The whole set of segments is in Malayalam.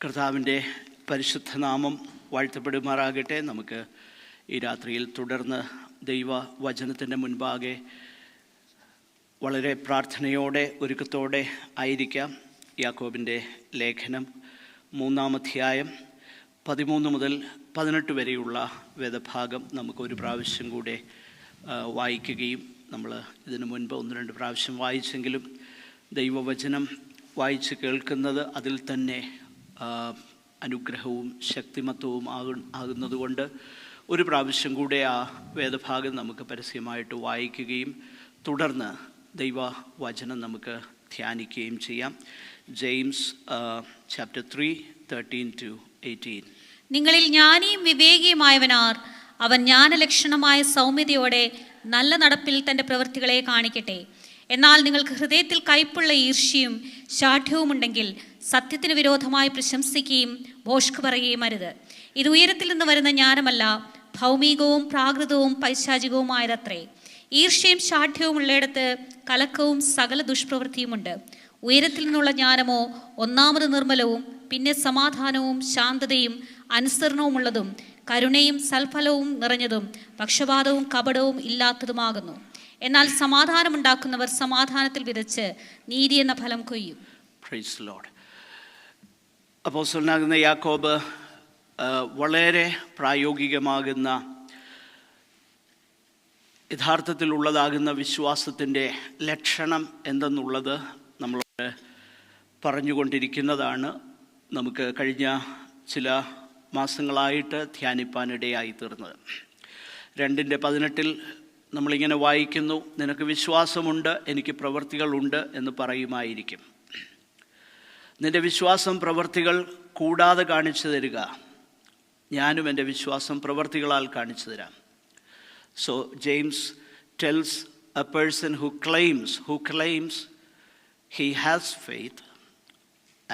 കർത്താവിൻ്റെ പരിശുദ്ധ നാമം വാഴ്ത്തപ്പെടുമാറാകട്ടെ. നമുക്ക് ഈ രാത്രിയിൽ തുടർന്ന് ദൈവവചനത്തിൻ്റെ മുൻപാകെ വളരെ പ്രാർത്ഥനയോടെ ഒരുക്കത്തോടെ ആയിരിക്കാം. യാക്കോബിൻ്റെ ലേഖനം 3-ാം അധ്യായം 13 മുതൽ 18 വരെയുള്ള വേദഭാഗം നമുക്കൊരു പ്രാവശ്യം കൂടെ വായിക്കുകയും, നമ്മൾ ഇതിനു മുൻപ് 1-2 പ്രാവശ്യം വായിച്ചെങ്കിലും ദൈവവചനം വായിച്ച് കേൾക്കുന്നത് അതിൽ തന്നെ അനുഗ്രഹവും ശക്തിമത്വവും ആകുന്നതുകൊണ്ട് ഒരു പ്രാവശ്യം കൂടെ ആ വേദഭാഗം നമുക്ക് പരസ്യമായിട്ട് വായിക്കുകയും തുടർന്ന് ദൈവവചനം നമുക്ക് ധ്യാനിക്കുകയും ചെയ്യാം. James chapter 3:13-18. നിങ്ങളിൽ ജ്ഞാനിയും വിവേകിയുമായവനാർ അവൻ ജ്ഞാനലക്ഷണമായ സൗമ്യതയോടെ നല്ല നടപ്പിൽ തൻ്റെ പ്രവൃത്തികളെ കാണിക്കട്ടെ. എന്നാൽ നിങ്ങൾക്ക് ഹൃദയത്തിൽ കയ്പുള്ള ഈർഷ്യയും ശാഠ്യവുമുണ്ടെങ്കിൽ സത്യത്തിന് വിരോധമായി പ്രശംസിക്കുകയും ഭോഷ്ക് പറയുകയും അരുത്. ഇത് ഉയരത്തിൽ നിന്ന് വരുന്ന ജ്ഞാനമല്ല, ഭൗമികവും പ്രാകൃതവും പൈശാചികവുമായതത്രേ. ഈർഷ്യയും ശാഠ്യവും ഉള്ളിടത്ത് കലക്കവും സകല ദുഷ്പ്രവൃത്തിയുമുണ്ട്. ഉയരത്തിൽ നിന്നുള്ള ജ്ഞാനമോ ഒന്നാമത് നിർമ്മലവും, പിന്നെ സമാധാനവും ശാന്തതയും അനുസരണവുമുള്ളതും കരുണയും സൽഫലവും നിറഞ്ഞതും പക്ഷപാതവും കപടവും ഇല്ലാത്തതുമാകുന്നു. എന്നാൽ സമാധാനമുണ്ടാക്കുന്നവർ സമാധാനത്തിൽ വിതച്ച് നീതി എന്ന ഫലം കൊയ്യും. Praise the Lord. അപ്പോസ്തലനാകുന്ന യാക്കോബ് വളരെ പ്രായോഗികമാകുന്ന യഥാർത്ഥത്തിലുള്ളതാകുന്ന വിശ്വാസത്തിൻ്റെ ലക്ഷണം എന്തെന്നുള്ളത് നമ്മളോട് പറഞ്ഞുകൊണ്ടിരിക്കുന്നതാണ്. നമുക്ക് കഴിഞ്ഞ ചില മാസങ്ങളായിട്ട് ധ്യാനിപ്പാനിടയായി തീർന്നത്. 2:18 നമ്മളിങ്ങനെ വായിക്കുന്നു, നിനക്ക് വിശ്വാസമുണ്ട്, എനിക്ക് പ്രവൃത്തികളുണ്ട് എന്ന് പറയുമായിരിക്കും. നിൻ്റെ വിശ്വാസം പ്രവൃത്തികൾ കൂടാതെ കാണിച്ചു തരിക, ഞാനും എൻ്റെ വിശ്വാസം പ്രവൃത്തികളാൽ കാണിച്ചു തരാം. So James tells a person who claims he has faith,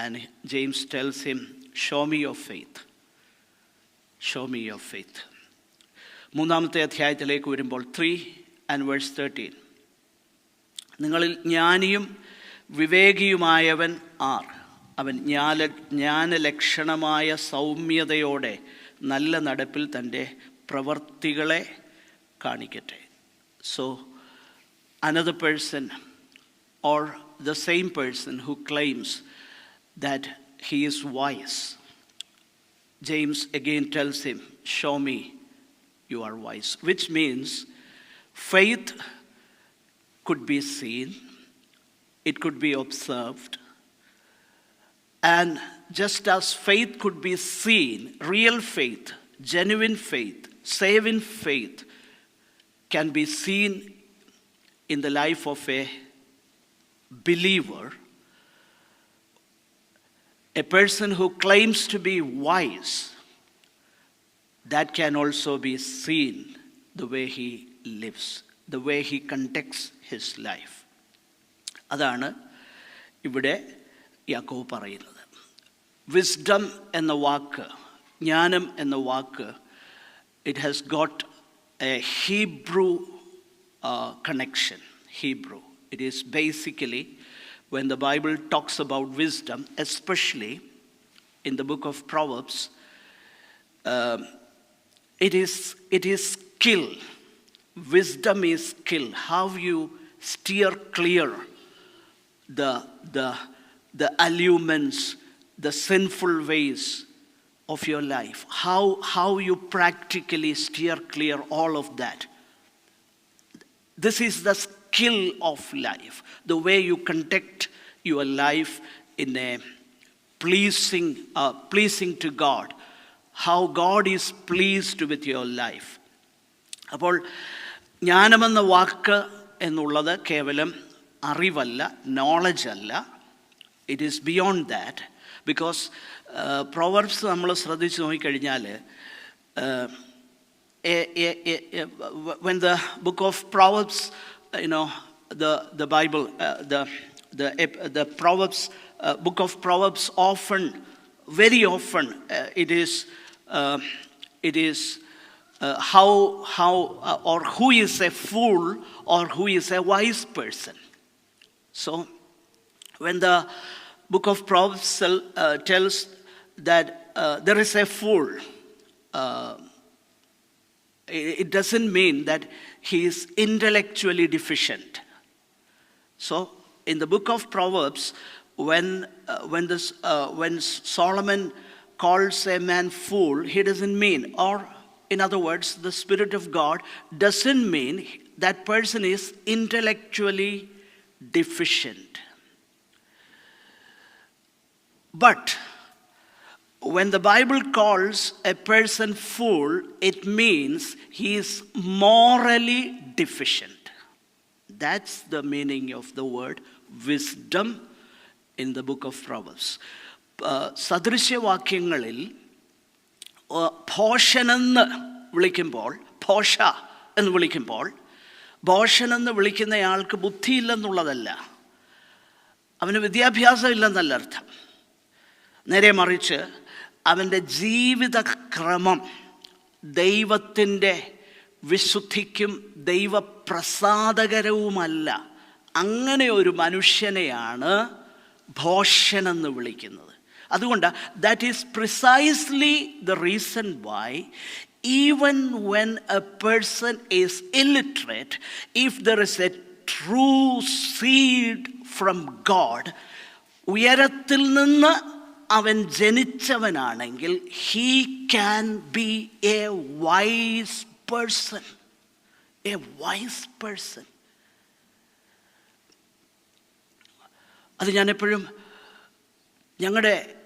and James tells him, show me your faith. Show me your faith. 3-ാമത്തെ അധ്യായത്തിലേക്ക് വരുമ്പോൾ 3:13, നിങ്ങളിൽ ജ്ഞാനിയും വിവേകിയുമായവൻ ആർ? അവൻ ജ്ഞാനലക്ഷണമായ സൗമ്യതയോടെ നല്ല നടപ്പിൽ തൻ്റെ പ്രവർത്തികളെ കാണിക്കട്ടെ. So another person or the same person who claims that he is wise, James again tells him, show me you are wise, which means faith could be seen, it could be observed, and just as faith could be seen, real faith, genuine faith, saving faith can be seen in the life of a believer. A person who claims to be wise, that can also be seen the way he lives, the way he conducts his life. അതാണ് ഇവിടെ യാക്കോബ് പറയുന്നത്. വിസ്ഡം എന്ന വാക്ക്, ജ്ഞാനം എന്ന വാക്ക്, it has got a Hebrew connection. Hebrew. It is basically, when the Bible talks about wisdom, especially in the book of Proverbs, it is skill. Wisdom is skill. How you steer clear the allurements, the sinful ways of your life. How you practically steer clear all of that. This is the skill of life, the way you conduct your life in a pleasing to God, how God is pleased with your life. അപ്പോൾ ജ്ഞാനമെന്ന വാക്ക് എന്നുള്ളത് കേവലം അറിവല്ല, നോളജ് അല്ല. It is beyond that. Because പ്രൊവർബ്സ് നമ്മൾ ശ്രദ്ധിച്ച് നോക്കിക്കഴിഞ്ഞാൽ, when the book of Proverbs, the Bible, the Proverbs, book of Proverbs, very often it is how or who is a fool or who is a wise person. So when the book of Proverbs tells that there is a fool, it doesn't mean that he is intellectually deficient. So in the book of Proverbs, when Solomon calls a man fool, he doesn't mean, or in other words, the Spirit of God doesn't mean that person is intellectually deficient. But when the Bible calls a person fool, it means he is morally deficient. That's the meaning of the word wisdom in the book of Proverbs. സദൃശ്യവാക്യങ്ങളിൽ ഭോഷനെന്ന് വിളിക്കുമ്പോൾ, ഭോഷ എന്ന് വിളിക്കുമ്പോൾ, ഭോഷനെന്ന് വിളിക്കുന്നയാൾക്ക് ബുദ്ധിയില്ലെന്നുള്ളതല്ല, അവന് വിദ്യാഭ്യാസം ഇല്ലെന്നല്ല അർത്ഥം. നേരെ മറിച്ച് അവൻ്റെ ജീവിതക്രമം ദൈവത്തിൻ്റെ വിശുദ്ധിക്കും ദൈവപ്രസാദകരവുമല്ല. അങ്ങനെ ഒരു മനുഷ്യനെയാണ് ഭോഷനെന്ന് വിളിക്കുന്നത്. അതുകൊണ്ട് that is precisely the reason why even when a person is illiterate, if there is a true seed from God, ഉയരത്തിൽ നിന്ന് അവൻ ജനിച്ചവനാണെങ്കിൽ he can be a wise person. A wise person. അത് ഞാനെപ്പോഴും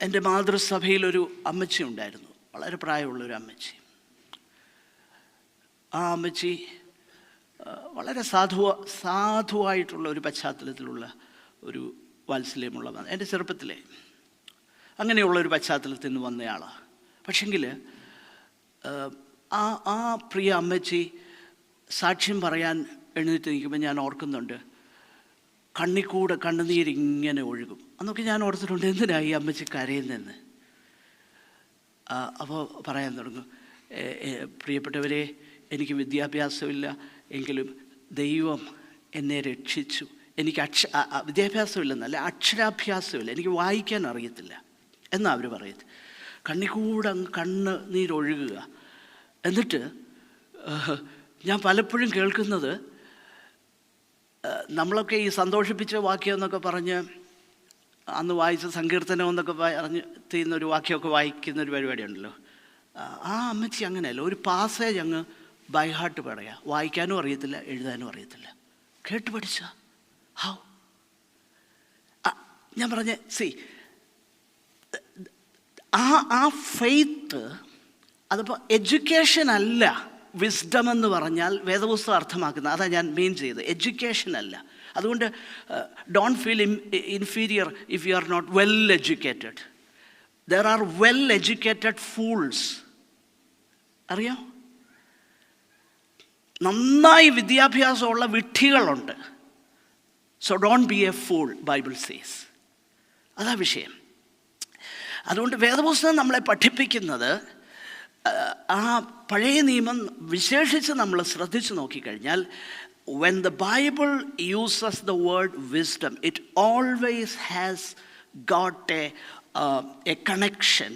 എൻ്റെ മാതൃസഭയിലൊരു അമ്മച്ചി ഉണ്ടായിരുന്നു, വളരെ പ്രായമുള്ളൊരു അമ്മച്ചി. ആ അമ്മച്ചി വളരെ സാധുവായിട്ടുള്ള ഒരു പശ്ചാത്തലത്തിലുള്ള ഒരു വാത്സല്യമുള്ള, എൻ്റെ ചെറുപ്പത്തിലെ അങ്ങനെയുള്ളൊരു പശ്ചാത്തലത്തിൽ നിന്ന് വന്നയാളാണ്. പക്ഷെങ്കിൽ ആ പ്രിയ അമ്മച്ചി സാക്ഷ്യം പറയാൻ എഴുന്നേറ്റ് നിൽക്കുമ്പോൾ ഞാൻ ഓർക്കുന്നുണ്ട്, കണ്ണിക്കൂടെ കണ്ണുനീരിങ്ങനെ ഒഴുകും. അന്നൊക്കെ ഞാൻ ഓർത്തിട്ടുണ്ട്, എന്തിനാണ് ഈ അമ്മച്ചി കരയുന്നതെന്ന്. അപ്പോൾ പറയാൻ തുടങ്ങും, പ്രിയപ്പെട്ടവരെ, എനിക്ക് വിദ്യാഭ്യാസമില്ല, എങ്കിലും ദൈവം എന്നെ രക്ഷിച്ചു. എനിക്ക് വിദ്യാഭ്യാസമില്ലെന്നല്ല, അക്ഷരാഭ്യാസമില്ല, എനിക്ക് വായിക്കാൻ അറിയത്തില്ല എന്നാണ് അവർ പറയുന്നത്. കണ്ണിക്കൂടെ കണ്ണ് നീരൊഴുകുക. എന്നിട്ട് ഞാൻ പലപ്പോഴും കേൾക്കുന്നത്, നമ്മളൊക്കെ ഈ സന്തോഷിപ്പിച്ച വാക്യം എന്നൊക്കെ പറഞ്ഞ് അന്ന് വായിച്ച സങ്കീർത്തനം എന്നൊക്കെ പറഞ്ഞ് തീരുന്നൊരു വാക്യമൊക്കെ വായിക്കുന്നൊരു പരിപാടിയുണ്ടല്ലോ. ആ അമ്മച്ചി അങ്ങനെയല്ല, ഒരു പാസേജ് അങ്ങ് ബൈഹാർട്ട് പറയുക. വായിക്കാനും അറിയത്തില്ല, എഴുതാനും അറിയത്തില്ല, കേട്ട് പഠിച്ച ഹൗ. ഞാൻ പറഞ്ഞ ആ ഫെയ്ത്ത്, അതിപ്പോൾ എഡ്യൂക്കേഷൻ അല്ല വിസ്ഡം എന്ന് പറഞ്ഞാൽ വേദപുസ്തകം അർത്ഥമാക്കുന്നത്. അതാണ് ഞാൻ മീൻ ചെയ്തത്, എഡ്യൂക്കേഷൻ അല്ല. അതുകൊണ്ട് don't feel inferior if you are not well educated. There are well educated fools. അറിയോ? നന്നായി വിദ്യാഭ്യാസമുള്ള വിഡ്ഢികളുണ്ട്. So don't be a fool, Bible says. അതാ വിഷയം. അതുകൊണ്ട് വേദപുസ്തകം നമ്മളെ പഠിപ്പിക്കുന്നത്, ആ പഴയ നിയമം വിശേഷിച്ച് നമ്മൾ ശ്രദ്ധിച്ചു നോക്കിക്കഴിഞ്ഞാൽ, when the Bible uses the word wisdom, it always has got a connection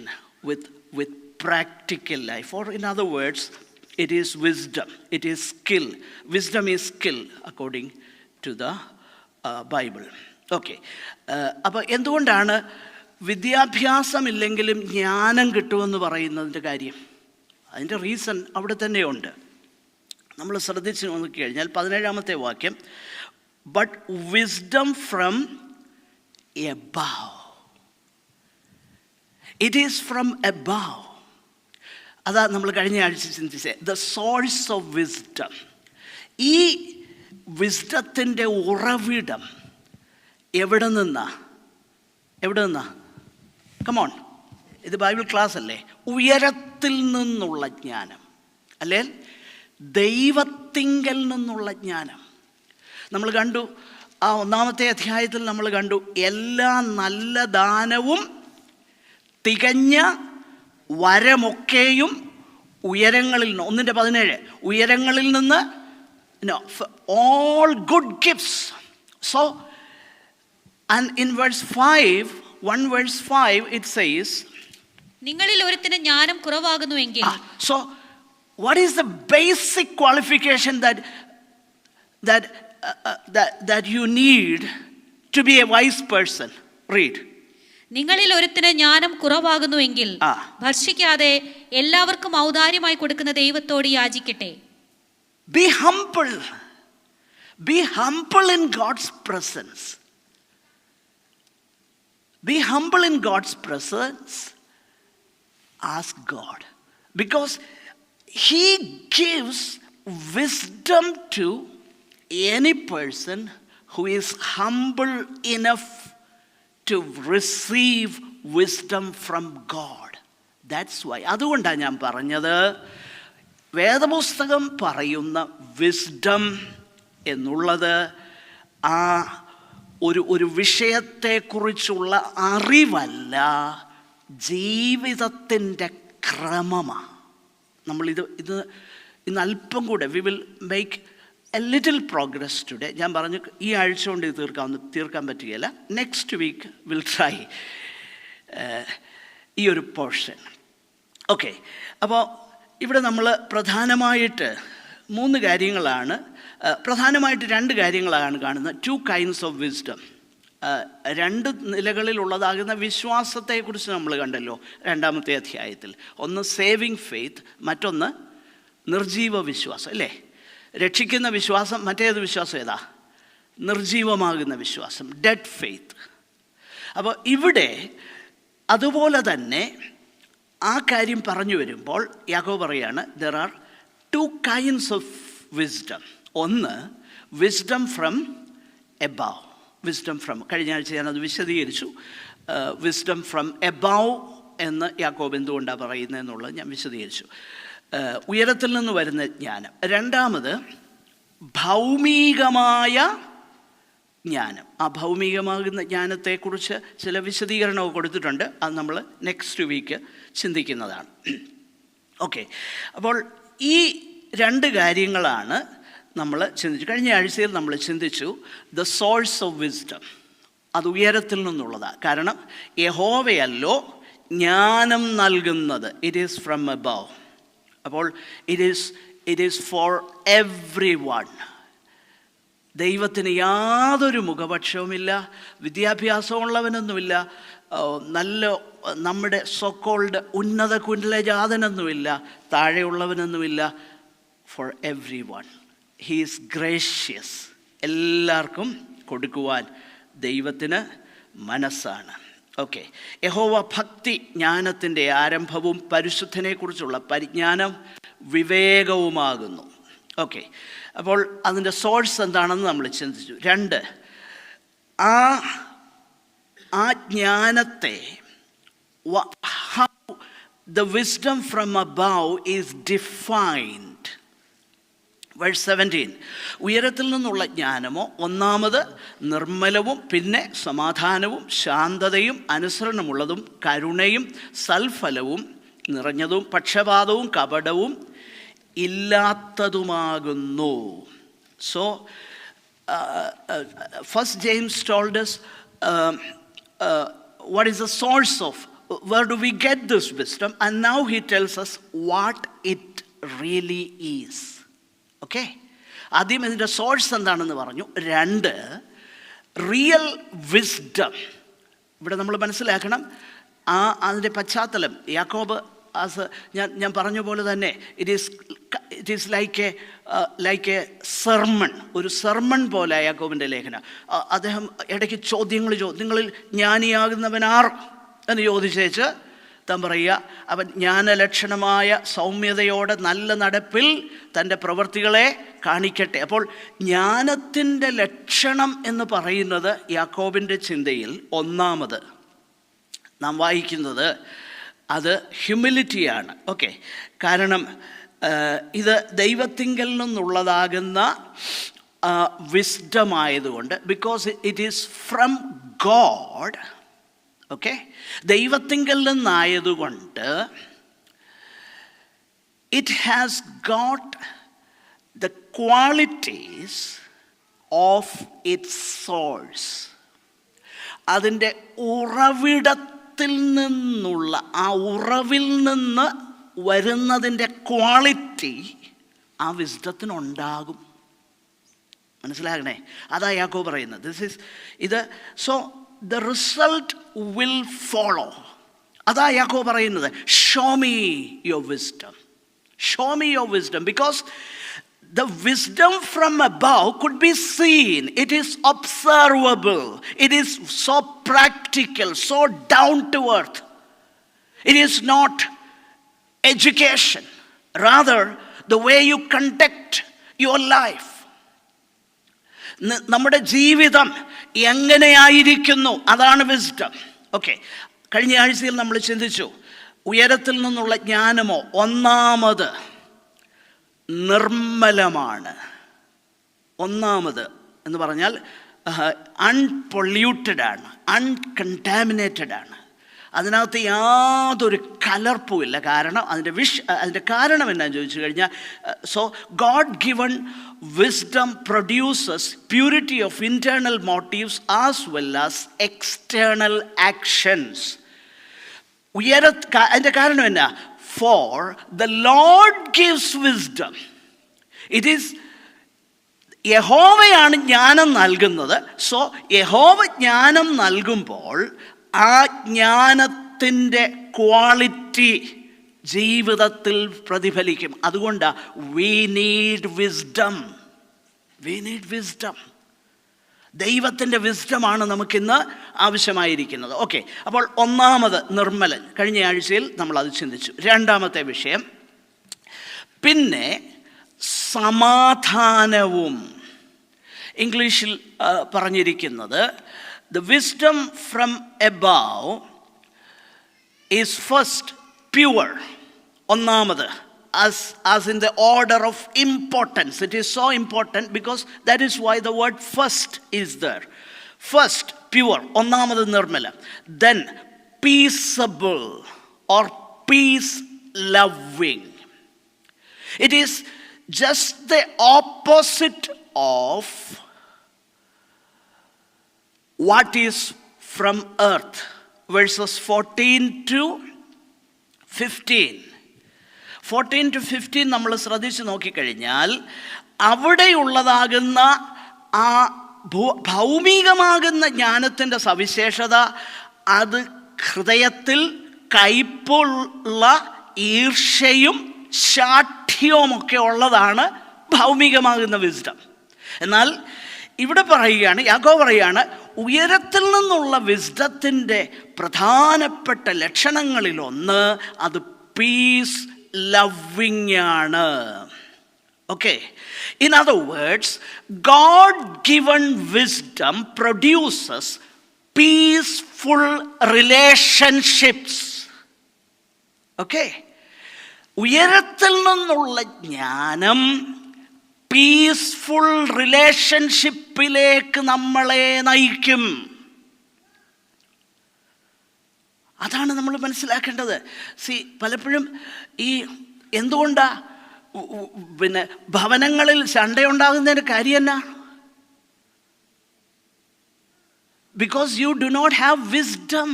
with practical life, or in other words, it is wisdom, it is skill. Wisdom is skill according to the Bible. Okay. അപ്പോൾ എന്തുകൊണ്ടാണ് വിദ്യാഭ്യാസമില്ലെങ്കിലും ജ്ഞാനം കിട്ടുമെന്ന് പറയുന്നതിൻ്റെ കാര്യം? അതിൻ്റെ റീസൺ അവിടെ തന്നെയുണ്ട്. നമ്മൾ ശ്രദ്ധിച്ച് നോക്കിക്കഴിഞ്ഞാൽ 17-ാമത്തെ വാക്യം, but wisdom from above. It is from above. അതാ നമ്മൾ കഴിഞ്ഞ ആഴ്ച ചിന്തിച്ചേ, ദ സോഴ്സ് ഓഫ് വിസ്ഡം. ഈ വിസ്ഡത്തിൻ്റെ ഉറവിടം എവിടെ നിന്നാ? കമോൺ, ഇത് ബൈബിൾ ക്ലാസ് അല്ലേ? ഉയരത്തിൽ നിന്നുള്ള ജ്ഞാനം, അല്ലേ? ദൈവത്തിങ്കൽ നിന്നുള്ള ജ്ഞാനം. നമ്മൾ കണ്ടു, ആ 1-ാമത്തെ അധ്യായത്തിൽ നമ്മൾ കണ്ടു, എല്ലാ നല്ല ദാനവും തികഞ്ഞ വരമൊക്കെയും ഉയരങ്ങളിൽ നിന്ന്, 1:17, ഉയരങ്ങളിൽ നിന്ന്, all good gifts. So, and in verse 5, 1 verse 5, it says, നിങ്ങളിൽ ഒരുത്തിന് ജ്ഞാനം കുറവാകുന്നുവെങ്കിൽ. So what is the basic qualification that you need to be a wise person? Read. നിങ്ങളിൽ ഒരുത്തിന് ജ്ഞാനം കുറവാകുന്നുവെങ്കിൽ ഭർഷിക്കാതെ എല്ലാവർക്കും ഔദാര്യമായി കൊടുക്കുന്ന ദൈവത്തോട് യാചിക്കട്ടെ. Be humble. Be humble in God's presence. Be humble in God's presence. Ask God. Because He gives wisdom to any person who is humble enough to receive wisdom from God. That's why. അതുകൊണ്ടാണ് ഞാൻ പറഞ്ഞത്, വേദപുസ്തകം പറയുന്ന വിസ്ഡം എന്നുള്ളത് ആ ഒരു വിഷയത്തെക്കുറിച്ചുള്ള അറിവല്ല, ജീവിതത്തിൻ്റെ ക്രമമാണ്. നമ്മളിത് ഇന്ന് അല്പം കൂടെ we will make A little progress today. ഞാൻ പറഞ്ഞു ഈ ആഴ്ച കൊണ്ട് ഇത് തീർക്കാൻ പറ്റുകയില്ല. നെക്സ്റ്റ് വീക്ക് വിൽ ട്രൈ ഈ ഒരു പോർഷൻ. ഓക്കെ, അപ്പോൾ ഇവിടെ നമ്മൾ പ്രധാനമായിട്ട് രണ്ട് കാര്യങ്ങളാണ് കാണുന്നത്. 2 kinds of wisdom. 2 നിലകളിലുള്ളതാകുന്ന വിശ്വാസത്തെക്കുറിച്ച് നമ്മൾ കണ്ടല്ലോ 2-ാമത്തെ അധ്യായത്തിൽ. ഒന്ന് സേവിങ് ഫെയ്ത്ത്, മറ്റൊന്ന് നിർജീവ വിശ്വാസം, അല്ലേ? രക്ഷിക്കുന്ന വിശ്വാസം. മറ്റേത് വിശ്വാസം ഏതാ? നിർജീവമാകുന്ന വിശ്വാസം, ഡെഡ് ഫെയ്ത്ത്. അപ്പോൾ ഇവിടെ അതുപോലെ തന്നെ ആ കാര്യം പറഞ്ഞു വരുമ്പോൾ യാക്കോബ് പറയാണ് there are 2 kinds of wisdom. ഒന്ന് wisdom from above. Wisdom from, കഴിഞ്ഞ ആഴ്ച ഞാനത് വിശദീകരിച്ചു. വിസ്ഡം ഫ്രം എബവ് എന്ന് യാക്കോബ് എന്തുകൊണ്ടാണ് പറയുന്നത് എന്നുള്ളത് ഞാൻ വിശദീകരിച്ചു. ഉയരത്തിൽ നിന്ന് വരുന്ന ജ്ഞാനം. രണ്ടാമത് ഭൗമികമായ ജ്ഞാനം. ആ ഭൗമികമാകുന്ന ജ്ഞാനത്തെക്കുറിച്ച് ചില വിശദീകരണമൊക്കെ കൊടുത്തിട്ടുണ്ട്. അത് നമ്മൾ നെക്സ്റ്റ് വീക്ക് ചിന്തിക്കുന്നതാണ്. ഓക്കെ, അപ്പോൾ ഈ 2 കാര്യങ്ങളാണ് നമ്മൾ ചിന്തിച്ചു. കഴിഞ്ഞ ആഴ്ചയിൽ നമ്മൾ ചിന്തിച്ചു ദ സോഴ്സ് ഓഫ് വിസ്ഡം. അത് ഉയരത്തിൽ നിന്നുള്ളതാണ്. കാരണം യഹോവയല്ലോ ജ്ഞാനം നൽകുന്നത്. It is from above. അപ്പോൾ it is for everyone. ദൈവത്തിന് യാതൊരു മുഖപക്ഷവുമില്ല, വിദ്യാഭ്യാസമുള്ളവനൊന്നുമില്ല, നമ്മുടെ സോക്കോൾഡ് ഉന്നത കുലജാതനൊന്നുമില്ല, താഴെയുള്ളവനൊന്നുമില്ല. For everyone he is gracious. എല്ലാവർക്കും കൊടുക്കുവാൻ ദൈവത്തിന് മനസ്സാണ്. ഓക്കെ, യഹോവ ഭക്തി ജ്ഞാനത്തിൻ്റെ ആരംഭവും പരിശുദ്ധനെക്കുറിച്ചുള്ള പരിജ്ഞാനം വിവേകവുമാകുന്നു. ഓക്കെ, അപ്പോൾ അതിൻ്റെ സോഴ്സ് എന്താണെന്ന് നമ്മൾ ചിന്തിച്ചു. 2, ആ ജ്ഞാനത്തെ how the wisdom from above is defined. Verse 17, ഉയരത്തിൽ നിന്നുള്ള ജ്ഞാനമോ ഒന്നാമത് നിർമ്മലവും പിന്നെ സമാധാനവും ശാന്തതയും അനുസരണമുള്ളതും കരുണയും സൽഫലവും നിറഞ്ഞതും പക്ഷപാതവും കപടവും ഇല്ലാത്തതുമാകുന്നു. So first James told us what is the source of, where do we get this wisdom, and now he tells us what it really is. Okay, ആദ്യം ഇതിൻ്റെ സോഴ്സ് എന്താണെന്ന് പറഞ്ഞു. 2, റിയൽ വിസ്ഡം. ഇവിടെ നമ്മൾ മനസ്സിലാക്കണം അതിൻ്റെ പശ്ചാത്തലം. യാക്കോബ് ഞാൻ പറഞ്ഞ പോലെ തന്നെ it is like A sermon. ഒരു സെർമൺ പോലെ യാക്കോബിൻ്റെ ലേഖനം. അദ്ദേഹം ഇടയ്ക്ക് നിങ്ങളിൽ ജ്ഞാനിയാകുന്നവനാർ എന്ന് ചോദിച്ചേച്ച് താൻ പറയുക, അവൻ ജ്ഞാനലക്ഷണമായ സൗമ്യതയോടെ നല്ല നടപ്പിൽ തൻ്റെ പ്രവൃത്തികളെ കാണിക്കട്ടെ. അപ്പോൾ ജ്ഞാനത്തിൻ്റെ ലക്ഷണം എന്ന് പറയുന്നത് യാക്കോബിൻ്റെ ചിന്തയിൽ ഒന്നാമത് നാം വായിക്കുന്നത് അത് ഹ്യൂമിലിറ്റിയാണ്. ഓക്കെ, കാരണം ഇത് ദൈവത്തിങ്കൽ നിന്നുള്ളതാകുന്ന വിസ്ഡമായതുകൊണ്ട്, because it is from God. Okay, ദൈവത്തിങ്കൽ നിന്നായതുകൊണ്ട് it has got the qualities of its source. അതിൻ്റെ ഉറവിടത്തിൽ ഉയരത്തിൽ നിന്നുള്ള ആ ഉറവിൽ നിന്ന് വരുന്നതിൻ്റെ ക്വാളിറ്റി ആ വിസ്ഡത്തിനുണ്ടാകും. മനസ്സിലാകണേ? അതാ യാക്കോബ് പറയുന്നത്. ഇത് so the result will follow. അതാ യാക്കോബ് പറയുന്നത്, show me your wisdom, show me your wisdom. Because the wisdom from above could be seen. It is observable. It is so practical, so down to earth. It is not education. Rather, the way you conduct your life. നമ്മുടെ ജീവിതം എങ്ങനെയായിരിക്കുന്നു, അതാണ് വിസ്ഡം. ഓക്കെ, കഴിഞ്ഞ ആഴ്ചയിൽ നമ്മൾ ചിന്തിച്ചു, ഉയരത്തിൽ നിന്നുള്ള ജ്ഞാനമോ ഒന്നാമത് നിർമ്മലമാണ്. ഒന്നാമത് എന്ന് പറഞ്ഞാൽ അൺപൊല്യൂട്ടഡ് ആണ്, അൺകണ്ടാമിനേറ്റഡ് ആണ്. അതിനകത്ത് യാതൊരു കലർപ്പുമില്ല. കാരണം അതിൻ്റെ കാരണം എന്നാന്ന് ചോദിച്ചു കഴിഞ്ഞാൽ, so God given wisdom produces purity of internal motifs as well as external actions. അതിൻ്റെ കാരണം എന്നാ? For the Lord gives wisdom. It is യഹോവയാണ് ജ്ഞാനം നൽകുന്നത്. സോ യഹോവ ജ്ഞാനം നൽകുമ്പോൾ ആ ജ്ഞാനത്തിൻ്റെ ക്വാളിറ്റി ജീവിതത്തിൽ പ്രതിഫലിക്കും. അതുകൊണ്ടാണ് we need wisdom. We need wisdom. ദൈവത്തിൻ്റെ വിസ്ഡമാണ് നമുക്കിന്ന് ആവശ്യമായിരിക്കുന്നത്. ഓക്കെ, അപ്പോൾ ഒന്നാമത് നിർമ്മലൻ. കഴിഞ്ഞ ആഴ്ചയിൽ നമ്മളത് ചിന്തിച്ചു. രണ്ടാമത്തെ വിഷയം, പിന്നെ സമാധാനവും. ഇംഗ്ലീഷിൽ പറഞ്ഞിരിക്കുന്നത്, the wisdom from above is first pure. ഒന്നാമത്, as in the order of importance. It is so important because that is why the word first is there. First, pure, ഒന്നാമത് Nirmala. Then, peaceable or peace loving. It is just the opposite of what is from earth. Verses 14 to 15. 14 to 15 നമ്മൾ ശ്രദ്ധിച്ച് നോക്കിക്കഴിഞ്ഞാൽ, അവിടെയുള്ളതാകുന്ന ആ ഭൗമികമാകുന്ന ജ്ഞാനത്തിൻ്റെ സവിശേഷത, അത് ഹൃദയത്തിൽ കയ്പുള്ള ഈർഷ്യയും ശാഠ്യവുമൊക്കെ ഉള്ളതാണ് ഭൗമികമാകുന്ന വിസ്ഡം. എന്നാൽ ഇവിടെ പറയുകയാണ്, യാക്കോബ് പറയുകയാണ്, ഉയരത്തിൽ നിന്നുള്ള വിസ്ഡത്തിൻ്റെ പ്രധാനപ്പെട്ട ലക്ഷണങ്ങളിലൊന്ന് അത് പീസ് ലവിങ് ആണ്. Okay, in other words, God given wisdom produces peaceful relationships. Okay, ഉയരത്തിൽ നിന്നുള്ള ജ്ഞാനം പീസ്ഫുൾ റിലേഷൻഷിപ്പിലേക്ക് നമ്മളെ നയിക്കും. അതാണ് നമ്മൾ മനസ്സിലാക്കേണ്ടത്. പലപ്പോഴും ഈ എന്തുകൊണ്ടാ പിന്നെ ഭവനങ്ങളിൽ ശണ്ടയുണ്ടാകുന്നതിന് കാര്യം എന്നാ? Because you do not have wisdom.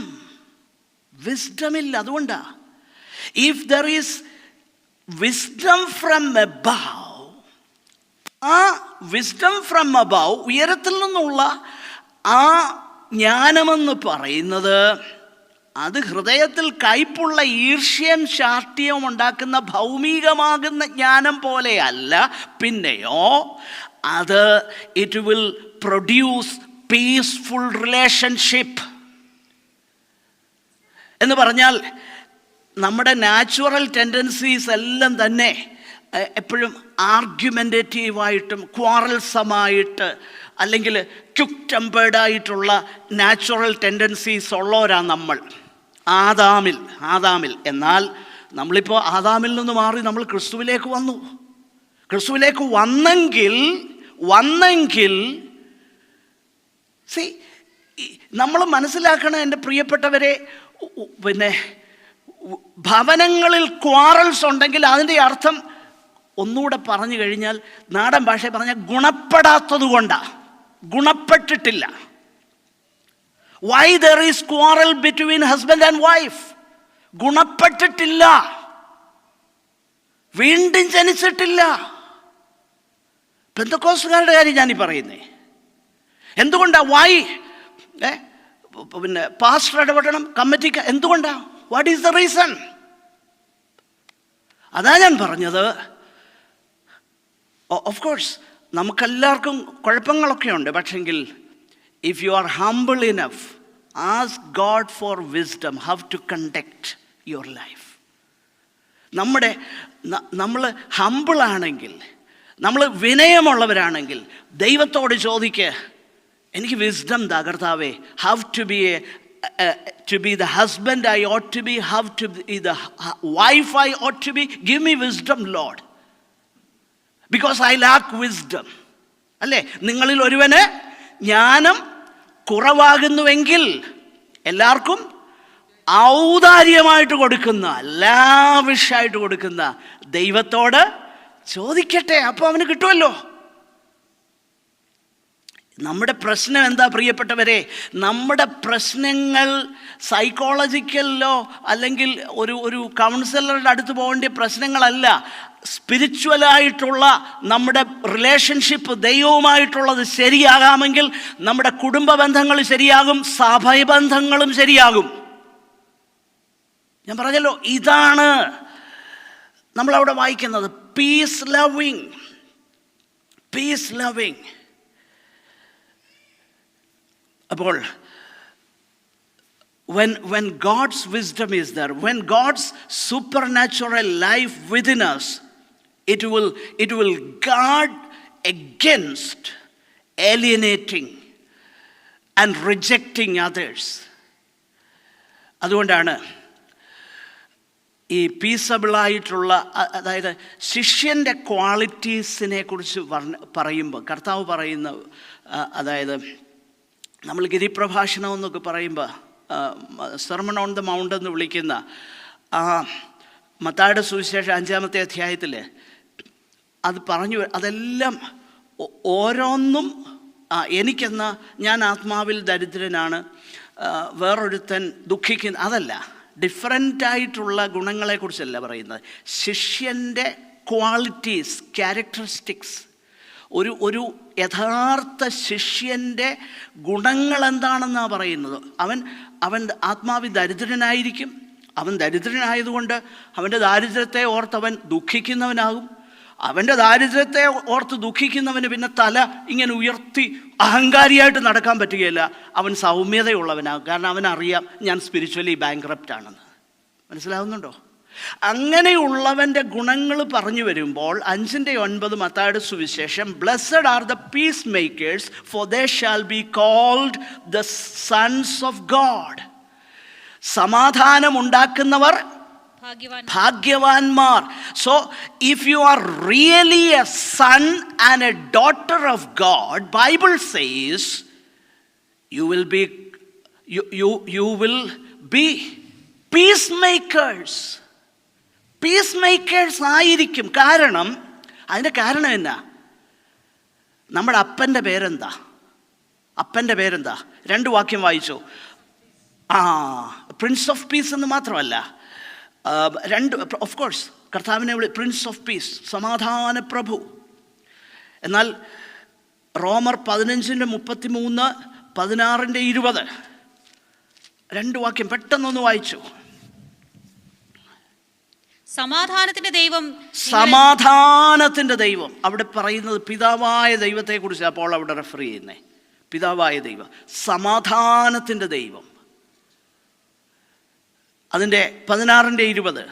Wisdom ഇല്ല, അതുകൊണ്ടാ. If there is wisdom from above, ആ വിസ്ഡം ഫ്രം എബവ്, ഉയരത്തിൽ നിന്നുള്ള ആ ജ്ഞാനമെന്ന് പറയുന്നത്, അത് ഹൃദയത്തിൽ കയ്പുള്ള ഈർഷ്യയും ശാഠ്യവും ഉണ്ടാക്കുന്ന ഭൗമികമാകുന്ന ജ്ഞാനം പോലെയല്ല. പിന്നെയോ അത് it will produce peaceful relationship. എന്ന് പറഞ്ഞാൽ നമ്മുടെ നാച്ചുറൽ ടെൻഡൻസീസ് എല്ലാം തന്നെ എപ്പോഴും ആർഗ്യുമെൻറ്റേറ്റീവായിട്ടും ക്വാറൽസമായിട്ട് അല്ലെങ്കിൽ ക്വിക്ക് ടെമ്പേർഡായിട്ടുള്ള നാച്ചുറൽ ടെൻഡൻസീസ് ഉള്ളവരാണ് നമ്മൾ. ആദാമിൽ എന്നാൽ നമ്മളിപ്പോൾ ആദാമിൽ നിന്ന് മാറി നമ്മൾ ക്രിസ്തുവിലേക്ക് വന്നു. ക്രിസ്തുവിലേക്ക് വന്നെങ്കിൽ നമ്മൾ മനസ്സിലാക്കണം എൻ്റെ പ്രിയപ്പെട്ടവരെ, പിന്നെ ഭവനങ്ങളിൽ ക്വാറൽസ് ഉണ്ടെങ്കിൽ അതിൻ്റെ അർത്ഥം ഒന്നുകൂടെ പറഞ്ഞു കഴിഞ്ഞാൽ, നാടൻ ഭാഷയിൽ പറഞ്ഞാൽ ഗുണപ്പെടാത്തത് കൊണ്ടാണ്, ഗുണപ്പെട്ടിട്ടില്ല. Why there is quarrel between husband and wife? ഗുണപ്പെട്ടിട്ടില്ല, വീണ്ടും ജനിച്ചിട്ടില്ല. പെന്തക്കോസ്തുകാരുടെ കാര്യം ഞാനീ പറയുന്നേ. എന്തുകൊണ്ടാ? വൈ? പിന്നെ പാസ്റ്റർ ഇടപെടണം, കമ്മിറ്റിക്ക് എന്തുകൊണ്ടാ? What is the reason? അതാ ഞാൻ പറഞ്ഞത്. ഓഫ് കോഴ്സ് നമുക്കെല്ലാവർക്കും കുഴപ്പങ്ങളൊക്കെ ഉണ്ട്. പക്ഷെങ്കിൽ if you are humble enough, ask God for wisdom how to conduct your life. നമ്മൾ ഹംബിളാണെങ്കിൽ, നമ്മൾ വിനയമുള്ളവരാണെങ്കിൽ ദൈവത്തോട് ചോദിക്ക്, എനിക്ക് വിസ്ഡം താ കർത്താവേ. How to be to be the husband I ought to be, how to be the wife I ought to be. Give me wisdom, Lord, because I lack wisdom. അല്ലേ? നിങ്ങളിൽ ഒരുവന് ജ്ഞാനം കുറവാകുന്നുവെങ്കിൽ എല്ലാവർക്കും ഔദാര്യമായിട്ട് കൊടുക്കുന്ന, ലാവിഷായിട്ട് കൊടുക്കുന്ന ദൈവത്തോട് ചോദിക്കട്ടെ, അപ്പോൾ അവന് കിട്ടുമല്ലോ. നമ്മുടെ പ്രശ്നം എന്താ പ്രിയപ്പെട്ടവരെ? നമ്മുടെ പ്രശ്നങ്ങൾ സൈക്കോളജിക്കലിലോ അല്ലെങ്കിൽ ഒരു കൗൺസിലറുടെ അടുത്ത് പോകേണ്ട പ്രശ്നങ്ങളല്ല. സ്പിരിച്വലായിട്ടുള്ള നമ്മുടെ റിലേഷൻഷിപ്പ് ദൈവവുമായിട്ടുള്ളത് ശരിയാകാമെങ്കിൽ നമ്മുടെ കുടുംബ ബന്ധങ്ങൾ ശരിയാകും, സഭബന്ധങ്ങളും ശരിയാകും. ഞാൻ പറഞ്ഞല്ലോ, ഇതാണ് നമ്മളവിടെ വായിക്കുന്നത്. Peace loving, peace loving. അപ്പോൾ when God's wisdom is there, when God's supernatural life within us, it will guard against alienating and rejecting others. അതുകൊണ്ടാണ് ഈ പീസബിളായിട്ടുള്ള, അതായത് ശിഷ്യൻ്റെ ക്വാളിറ്റീസിനെ കുറിച്ച് പറയുമ്പോൾ കർത്താവ് പറയുന്ന, അതായത് നമ്മൾ ഗിരിപ്രഭാഷണം എന്നൊക്കെ പറയുമ്പോൾ സെർമൺ ഓൺ ദ മൗണ്ട് എന്ന് വിളിക്കുന്ന മത്തായിയുടെ സുവിശേഷം 5-ാമത്തെ അധ്യായത്തിൽ അത് പറഞ്ഞു. അതെല്ലാം ഓരോന്നും എനിക്കെന്ന ഞാൻ ആത്മാവിൽ ദരിദ്രനാണ്, വേറൊരുത്തൻ ദുഃഖിക്കുന്ന, അതല്ല, ഡിഫറൻ്റായിട്ടുള്ള ഗുണങ്ങളെക്കുറിച്ചല്ല പറയുന്നത്. ശിഷ്യൻ്റെ ക്വാളിറ്റീസ്, ക്യാരക്ടറിസ്റ്റിക്സ്, ഒരു യഥാർത്ഥ ശിഷ്യൻ്റെ ഗുണങ്ങൾ എന്താണെന്നാണ് പറയുന്നത്. അവൻ ആത്മാവിൽ ദരിദ്രനായിരിക്കും. അവൻ ദരിദ്രനായതുകൊണ്ട് അവൻ്റെ ദാരിദ്ര്യത്തെ ഓർത്തവൻ ദുഃഖിക്കുന്നവനാകും. അവൻ്റെ ദാരിദ്ര്യത്തെ ഓർത്ത് ദുഃഖിക്കുന്നവന് പിന്നെ തല ഇങ്ങനെ ഉയർത്തി അഹങ്കാരിയായിട്ട് നടക്കാൻ പറ്റുകയില്ല. അവൻ സൗമ്യതയുള്ളവനാകും. കാരണം അവനറിയാം ഞാൻ സ്പിരിച്വലി ബാങ്ക്രപ്റ്റ് ആണെന്ന്. മനസ്സിലാവുന്നുണ്ടോ? അങ്ങനെയുള്ളവൻ്റെ ഗുണങ്ങൾ പറഞ്ഞു വരുമ്പോൾ 5:9 മത്തായിയുടെ സുവിശേഷം, blessed are the peace makers for they shall be called the sons of God. സമാധാനം ഉണ്ടാക്കുന്നവർ ഭാഗ്യവാന്മാർ. So if you are really a son and a daughter of God, Bible says you will be peacemakers. Peace ആയിരിക്കും. കാരണം അതിൻ്റെ കാരണം എന്നാ? നമ്മുടെ അപ്പൻ്റെ പേരെന്താ? അപ്പൻ്റെ പേരെന്താ? 2 വാക്യം വായിച്ചു. പ്രിൻസ് ഓഫ് പീസ് എന്ന് മാത്രമല്ല, 2 ഓഫ് കോഴ്സ് കർത്താവിനെ പ്രിൻസ് ഓഫ് പീസ്, സമാധാന പ്രഭു. എന്നാൽ റോമർ 15:33, 16:20 2 വാക്യം പെട്ടെന്നൊന്ന് വായിച്ചു. സമാധാനത്തിന്റെ ദൈവം, സമാധാനത്തിന്റെ ദൈവം. അവിടെ പറയുന്നത് പിതാവായ ദൈവത്തെ കുറിച്ച് അപ്പോൾ അവിടെ റെഫർ ചെയ്യുന്നേ. പിതാവായ ദൈവം, സമാധാനത്തിന്റെ ദൈവം. അതിന്റെ 16:20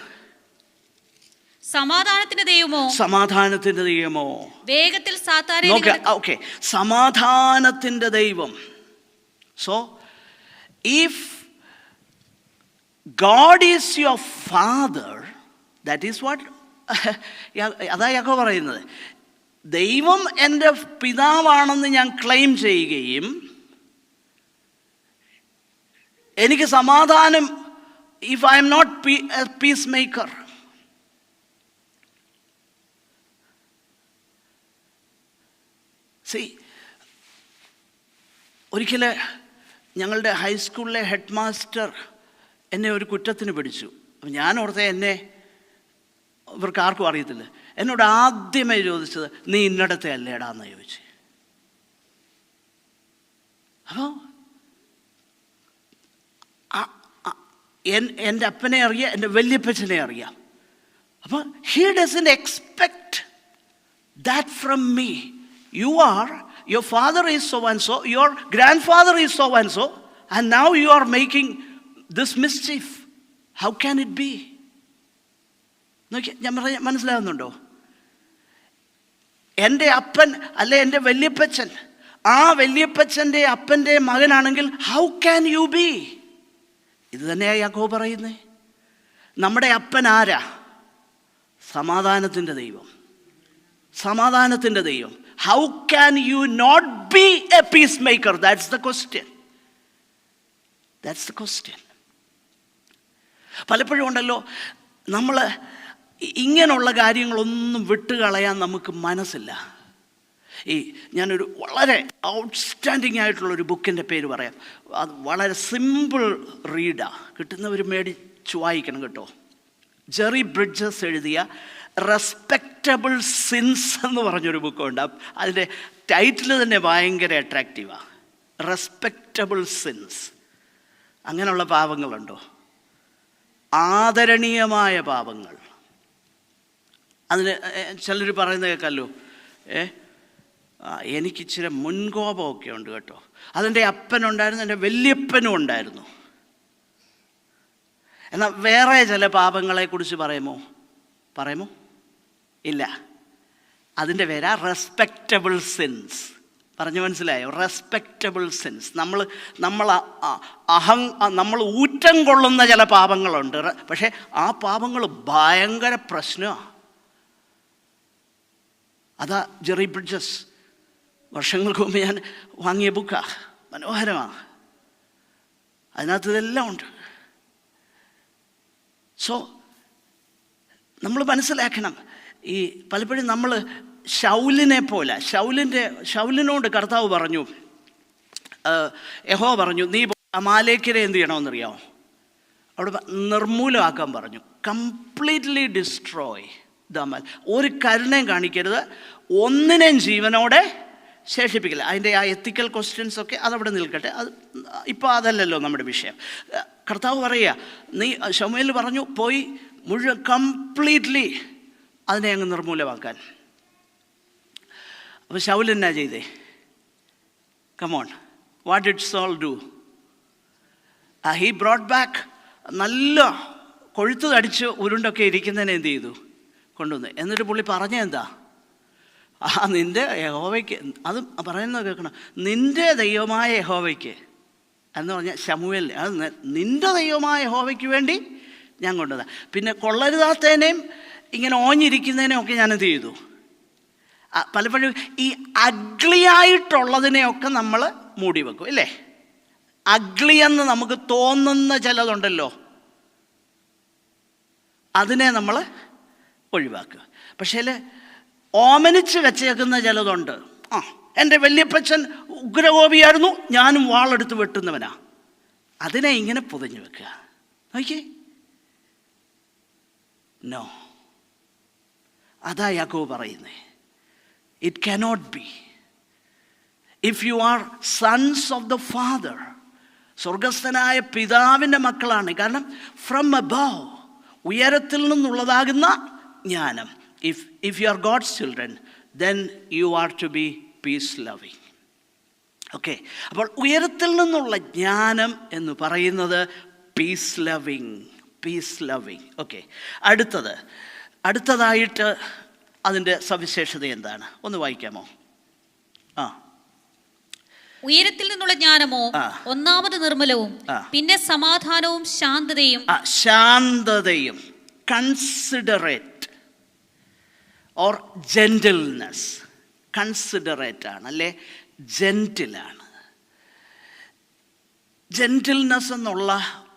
സമാധാനത്തിന്റെ ദൈവമോ, സമാധാനത്തിന്റെ ദൈവമോ, വേഗത്തിൽ സാത്താനെ. ഓക്കെ, സമാധാനത്തിന്റെ ദൈവം. So if God is your father, that is what അതാ യാക്കോബ് പറയുന്നത്. ദൈവം എൻ്റെ പിതാവാണെന്ന് ഞാൻ ക്ലെയിം ചെയ്യുകയും എനിക്ക് സമാധാനം, if I am not a peace maker, ഒരിക്കൽ ഞങ്ങളുടെ ഹൈസ്കൂളിലെ ഹെഡ് മാസ്റ്റർ എന്നെ ഒരു കുറ്റത്തിന് പിടിച്ചു. അപ്പം ഞാൻ ഓർത്തെ എന്നെ ഇവർക്ക് ആർക്കും അറിയത്തില്ല. എന്നോട് ആദ്യമേ ചോദിച്ചത്, നീ ഇന്നടത്തെ അല്ലേടാന്ന് ചോദിച്ചു. അപ്പോൾ എൻ്റെ അപ്പനെ അറിയാം, എൻ്റെ വല്യപ്പച്ചനെ അറിയാം. അപ്പോൾ he doesn't expect that from me. Your father is so and so, your grandfather is so and so, and now you are making this mischief. How can it be? നോക്കി, ഞാൻ മനസ്സിലാകുന്നുണ്ടോ? എൻ്റെ അപ്പൻ അല്ലെ എൻ്റെ വല്യപ്പച്ചൻ, ആ വല്യപ്പച്ചൻ്റെ അപ്പൻ്റെ മകനാണെങ്കിൽ ഹൗ ക്യാൻ യു ബി? ഇത് തന്നെയാണ് യാക്കോബ് പറയുന്നത്. നമ്മുടെ അപ്പൻ ആരാ? സമാധാനത്തിൻ്റെ ദൈവം. സമാധാനത്തിൻ്റെ ദൈവം. How can you not be a peacemaker? That's the question. That's the question. പലപ്പോഴും ഉണ്ടല്ലോ, നമ്മൾ ഇങ്ങനെയുള്ള കാര്യങ്ങളൊന്നും വിട്ടുകളയാൻ നമുക്ക് മനസ്സില്ല. ഞാനൊരു വളരെ ഔട്ട്സ്റ്റാൻഡിങ് ആയിട്ടുള്ളൊരു ബുക്കിൻ്റെ പേര് പറയാം. അത് വളരെ സിമ്പിൾ റീഡാണ്, കിട്ടുന്നവർ മേടിച്ച് വായിക്കണം കേട്ടോ. ജെറി ബ്രിഡ്ജസ് എഴുതിയ റെസ്പെക്റ്റബിൾ സിൻസ് എന്ന് പറഞ്ഞൊരു ബുക്കുണ്ട്. അതിൻ്റെ ടൈറ്റിൽ തന്നെ ഭയങ്കര അട്രാക്റ്റീവാണ്. Respectable since. അങ്ങനെയുള്ള പാപങ്ങളുണ്ടോ? ആദരണീയമായ പാപങ്ങൾ. അതിന് ചിലർ പറയുന്നത് കേൾക്കാമല്ലോ, എനിക്കിച്ചിരി മുൻകോപമൊക്കെ ഉണ്ട് കേട്ടോ. അതെൻ്റെ അപ്പനുണ്ടായിരുന്നു, എൻ്റെ വല്യപ്പനും ഉണ്ടായിരുന്നു. എന്നാൽ വേറെ ചില പാപങ്ങളെക്കുറിച്ച് പറയുമോ? ഇല്ല. അതിൻ്റെ പേരാ റെസ്പെക്റ്റബിൾ സിൻസ്. പറഞ്ഞു മനസ്സിലായോ? Respectable since. നമ്മൾ ഊറ്റം കൊള്ളുന്ന ചില പാപങ്ങളുണ്ട്. പക്ഷേ ആ പാപങ്ങൾ ഭയങ്കര പ്രശ്നമാണ്. അതാ ജെറി ബ്രിഡ്ജസ് വർഷങ്ങൾക്ക് മുമ്പ് ഞാൻ വാങ്ങിയ ബുക്കാണ്. മനോഹരമാണ്. അതിനകത്ത് ഇതെല്ലാം ഉണ്ട്. സോ നമ്മൾ മനസ്സിലാക്കണം, ഈ പലപ്പോഴും നമ്മൾ ശൗലിനെ പോലെ, ശൗലിനോട് കർത്താവ് പറഞ്ഞു, യഹോവ പറഞ്ഞു, നീ അമാലേക്കിനെ എന്ത് ചെയ്യണമെന്നറിയാമോ? അവിടെ നിർമൂലമാക്കാൻ പറഞ്ഞു. Completely destroy the Amal. ഒരു കരുണയും കാണിക്കരുത്, ഒന്നിനെയും ജീവനോടെ ശേഷിപ്പിക്കില്ല. അതിൻ്റെ ആ എത്തിക്കൽ ക്വസ്റ്റ്യൻസൊക്കെ അതവിടെ നിൽക്കട്ടെ. അത് ഇപ്പോൾ അതല്ലല്ലോ നമ്മുടെ വിഷയം. കർത്താവ് പറയുക, നീ ശമൂവേൽ പറഞ്ഞു പോയി മുഴുവൻ കംപ്ലീറ്റ്ലി അതിനെ അങ്ങ് നിർമൂലമാക്കാൻ. അപ്പോൾ ശൗൽ എന്നാ ചെയ്തേ? Come on, what did Saul do? He brought back. നല്ല കൊഴുത്ത് തടിച്ച് ഉരുണ്ടൊക്കെ ഇരിക്കുന്നതിനെ എന്ത് ചെയ്തു? കൊണ്ടുവന്ന്. എന്നിട്ട് പുള്ളി പറഞ്ഞെന്താ? നിൻ്റെ യഹോവയ്ക്ക്, അത് പറയുന്നത് കേൾക്കണം, നിൻ്റെ ദൈവമായ യഹോവയ്ക്ക് എന്ന് പറഞ്ഞാൽ ശമൂവേൽ, അത് നിൻ്റെ ദൈവമായ യഹോവയ്ക്ക് വേണ്ടി ഞാൻ കൊണ്ടുവന്ന. പിന്നെ കൊള്ളരുതാത്തതിനെയും ഇങ്ങനെ ഓഞ്ഞിരിക്കുന്നതിനെയും ഒക്കെ ഞാൻ എന്ത് ചെയ്തു? പലപ്പോഴും ഈ അഗ്ലിയായിട്ടുള്ളതിനെയൊക്കെ നമ്മൾ മൂടി വെക്കും, ഇല്ലേ? അഗ്ലിയെന്ന് നമുക്ക് തോന്നുന്ന ചിലതുണ്ടല്ലോ, അതിനെ നമ്മൾ ഒഴിവാക്കുക. പക്ഷേ ഓമനിച്ച് വെച്ചേക്കുന്ന ചിലതുണ്ട്. എൻ്റെ വല്യപ്പച്ചൻ ഉഗ്രകോപിയായിരുന്നു, ഞാനും വാളെടുത്ത് വെട്ടുന്നവനാ. അതിനെ ഇങ്ങനെ പൊതിഞ്ഞു വെക്കുക. നോക്കിയേ, നോ. അതാ യാക്കോബ് പറയുന്നേ, it cannot be. If you R sons of the father, സ്വർഗസ്ഥനായ പിതാവിൻ്റെ മക്കളാണ്. കാരണം ഫ്രം അബവ്, ഉയരത്തിൽ നിന്നുള്ളതാകുന്ന ജ്ഞാനം. If you are God's children, then you are to be peace loving. Okay, അപ്പോൾ ഉയരത്തിൽ നിന്നുള്ള ജ്ഞാനം എന്ന് പറയുന്നത് പീസ് ലവിങ്. ഓക്കെ, അടുത്തതായിട്ട് അതിൻ്റെ സവിശേഷത എന്താണ്? ഒന്ന് വായിക്കാമോ? ഉയരത്തിൽ നിന്നുള്ള ജ്ഞാനമോ ഒന്നാമത് നിർമ്മലവും, പിന്നെ സമാധാനവും ശാന്തതയും കൺസിഡറേറ്റ് ഓർ ജെന്റിൽനെസ്. കൺസിഡറേറ്റ് ആണ്, അല്ലേ? ജെന്റിലാണ്. ജെന്റിൽനെസ് എന്നുള്ള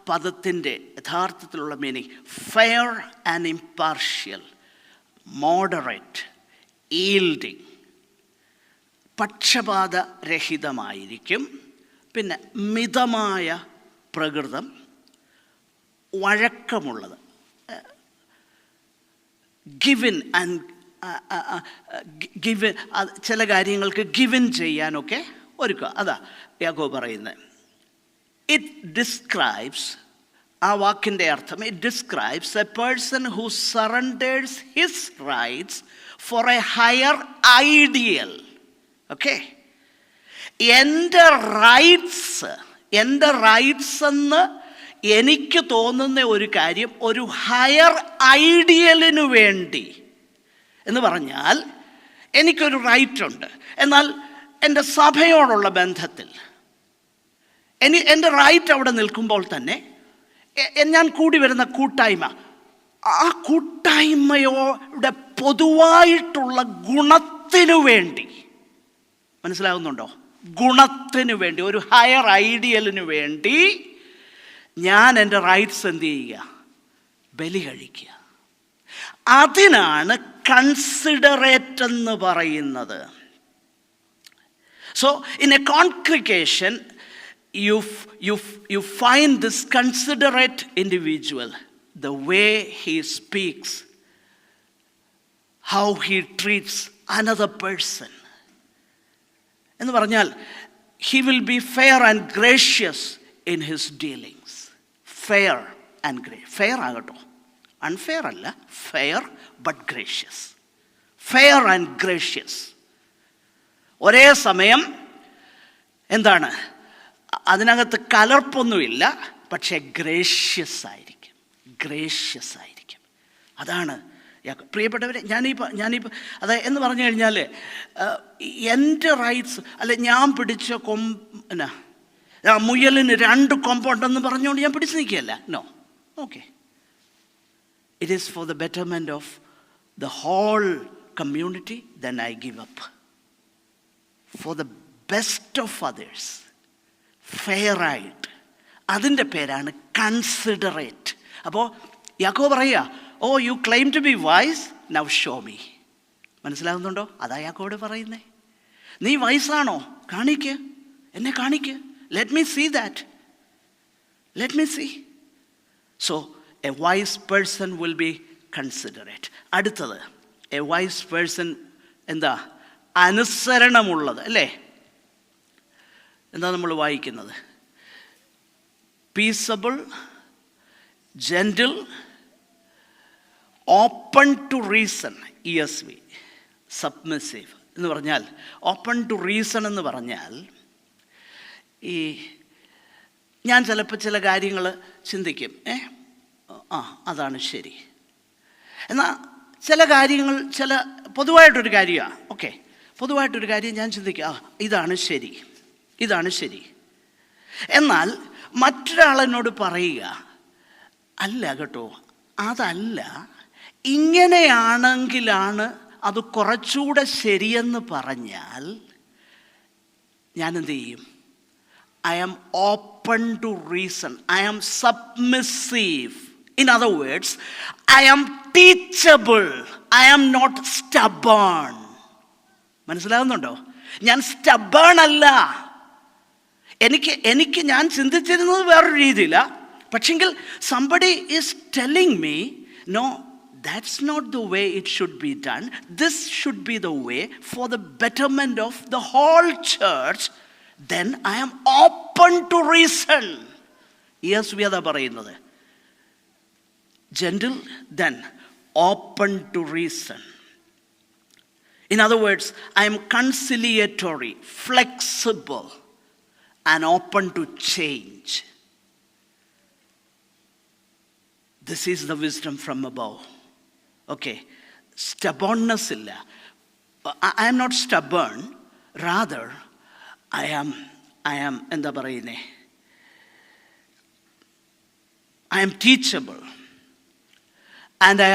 പദത്തിൻ്റെ യഥാർത്ഥത്തിലുള്ള meaning fair and impartial, moderate, yielding. പക്ഷപാതരഹിതമായിരിക്കും, പിന്നെ മിതമായ പ്രകൃതം, വഴക്കമുള്ളത്, ഗിവിൻ ആൻഡ് ഗിവിൻ, ചില കാര്യങ്ങൾക്ക് ഗിവിൻ ചെയ്യാനൊക്കെ ഒരുക്കുക. അതാ യാക്കോബ് പറയുന്നത്. ഇറ്റ് ഡിസ്ക്രൈബ്സ്, ആ വാക്കിൻ്റെ അർത്ഥം, it describes A person who surrenders his rights for A higher ideal. Okay, എൻ്റെ റൈറ്റ്സ് എന്ന് എനിക്ക് തോന്നുന്ന ഒരു കാര്യം ഒരു ഹയർ ഐഡിയലിനു വേണ്ടി എന്ന് പറഞ്ഞാൽ എനിക്കൊരു റൈറ്റ് ഉണ്ട്. എന്നാൽ എൻ്റെ സഭയോടുള്ള ബന്ധത്തിൽ എൻ്റെ റൈറ്റ് അവിടെ നിൽക്കുമ്പോൾ തന്നെ ഞാൻ കൂടി വരുന്ന കൂട്ടായ്മ, ആ കൂട്ടായ്മയോടെ പൊതുവായിട്ടുള്ള ഗുണത്തിനു വേണ്ടി, മനസ്സിലാകുന്നുണ്ടോ? ഗുണത്തിനു വേണ്ടി, ഒരു ഹയർ ഐഡിയലിനു വേണ്ടി ഞാൻ എൻ്റെ റൈറ്റ്സ് എന്ത് ചെയ്യുക? ബലി കഴിക്കുക. അതിനാണ് കൺസിഡറേറ്റ് എന്ന് പറയുന്നത്. So in A congregation you find this considerate individual, the way he speaks, how he treats another person. എന്ന് പറഞ്ഞാൽ he will be fair and gracious in his dealings. Fair and gracious. Fair ആകട്ടോ, unfair അല്ല, fair but gracious. Fair and gracious. ഒരേ സമയം എന്താണ്, അതിനകത്ത് കലർപ്പൊന്നുമില്ല, പക്ഷേ ഗ്രേഷ്യസ് ആയിരിക്കും. അതാണ് പ്രിയപ്പെട്ടവരെ, ഞാനിപ്പോൾ അതായത് എന്ന് പറഞ്ഞു കഴിഞ്ഞാൽ എൻ്റെ റൈറ്റ്സ്, അല്ലെ ഞാൻ പിടിച്ച മുയലിന് 2 കൊമ്പുണ്ടെന്ന് പറഞ്ഞുകൊണ്ട് ഞാൻ പിടിച്ച് നിൽക്കുകയല്ല. No, okay, it is for the betterment of the whole community, then I give up for the best of others. ഫെയറായിട്ട്, അതിൻ്റെ പേരാണ് കൺസിഡറേറ്റ്. അപ്പോൾ യാക്കോബ് പറയുക, oh you claim to be wise, now show me. മനസ്സിലാകുന്നുണ്ടോ? അതാ യാക്കോബ് പറയുന്നേ. നീ വൈസാണോ? കാണിക്ക്, എന്നെ കാണിക്ക്. Let me see that, let me see. So a wise person will be considerate. അടുത്തത്, എ വൈസ് പേഴ്സൺ എന്താ? അനുസരണമുള്ളത്, അല്ലേ? എന്താ നമ്മൾ വായിക്കുന്നത്? Peaceable, gentle, open to reason. ESV, submissive എന്ന് പറഞ്ഞാൽ, ഓപ്പൺ ടു റീസൺ എന്ന് പറഞ്ഞാൽ, ഈ ഞാൻ ചിലപ്പോൾ ചില കാര്യങ്ങൾ ചിന്തിക്കും, അതാണ് ശരി. എന്നാൽ ചില കാര്യങ്ങൾ, പൊതുവായിട്ടൊരു കാര്യമാണ്, ഓക്കെ, പൊതുവായിട്ടൊരു കാര്യം ഞാൻ ചിന്തിക്കുക, ഇതാണ് ശരി. എന്നാൽ മറ്റൊരാളെന്നോട് പറയുക, അല്ല കേട്ടോ, അതല്ല, ഇങ്ങനെയാണെങ്കിലാണ് അത് കുറച്ചുകൂടെ ശരിയെന്ന് പറഞ്ഞാൽ ഞാൻ എന്ത് ചെയ്യും? I am open to reason. I am submissive. In other words, I am teachable. I am not stubborn. മനസ്സിലാകുന്നുണ്ടോ? ഞാൻ stubborn അല്ല. എനിക്ക് ഞാൻ ചിന്തിച്ചിരുന്നത് വേറൊരു രീതിയിലാണ്. പക്ഷെങ്കിൽ somebody is telling me, no, that's not the way it should be done. This should be the way for the betterment of the whole church. Then I am open to reason. Yes, we are പറയുന്നത്. Gentle, then open to reason. In other words, I am conciliatory, flexible, and open to change. This is the wisdom from above. Okay, stubbornness illa. I am not stubborn, rather I am എന്താ പറയുന്നേ, I am teachable, and I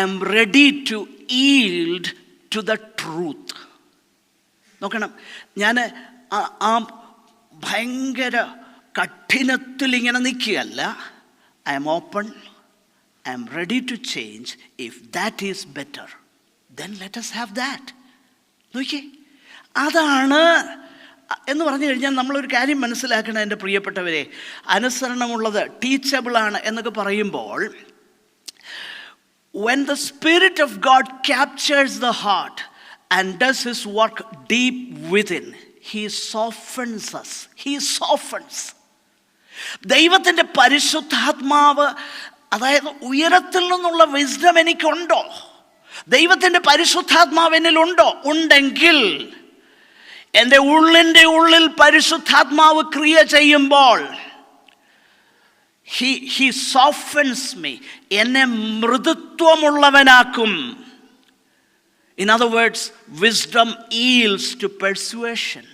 am ready to yield to the truth. നോക്കണം, ഞാൻ ആ ഭയങ്കര കഠിനത്തിൽ ഇങ്ങനെ നിൽക്കുകയല്ല. I am open, I am ready to change. If that is better, then let us have that. നോക്കിയേ, എന്ന് പറഞ്ഞു കഴിഞ്ഞാൽ നമ്മളൊരു കാര്യം മനസ്സിലാക്കണം എൻ്റെ പ്രിയപ്പെട്ടവരെ, അനുസരണമുള്ളത് ടീച്ചബിളാണ് എന്നൊക്കെ പറയുമ്പോൾ, when the Spirit of God captures the heart and does His work deep within, He softens us. He softens. ദൈവത്തിൻ്റെ പരിശുദ്ധാത്മാവ്, അതായത് ഉയരത്തിൽ നിന്നുള്ള വിസ്ഡം എനിക്കുണ്ടോ, ദൈവത്തിൻ്റെ പരിശുദ്ധാത്മാവ് എന്നിലുണ്ടോ, ഉണ്ടെങ്കിൽ എൻ്റെ ഉള്ളിൻ്റെ ഉള്ളിൽ പരിശുദ്ധാത്മാവ് ക്രിയ ചെയ്യുമ്പോൾ he softens me, എന്നെ മൃദുത്വമുള്ളവനാക്കും. In other words, wisdom yields to persuasion.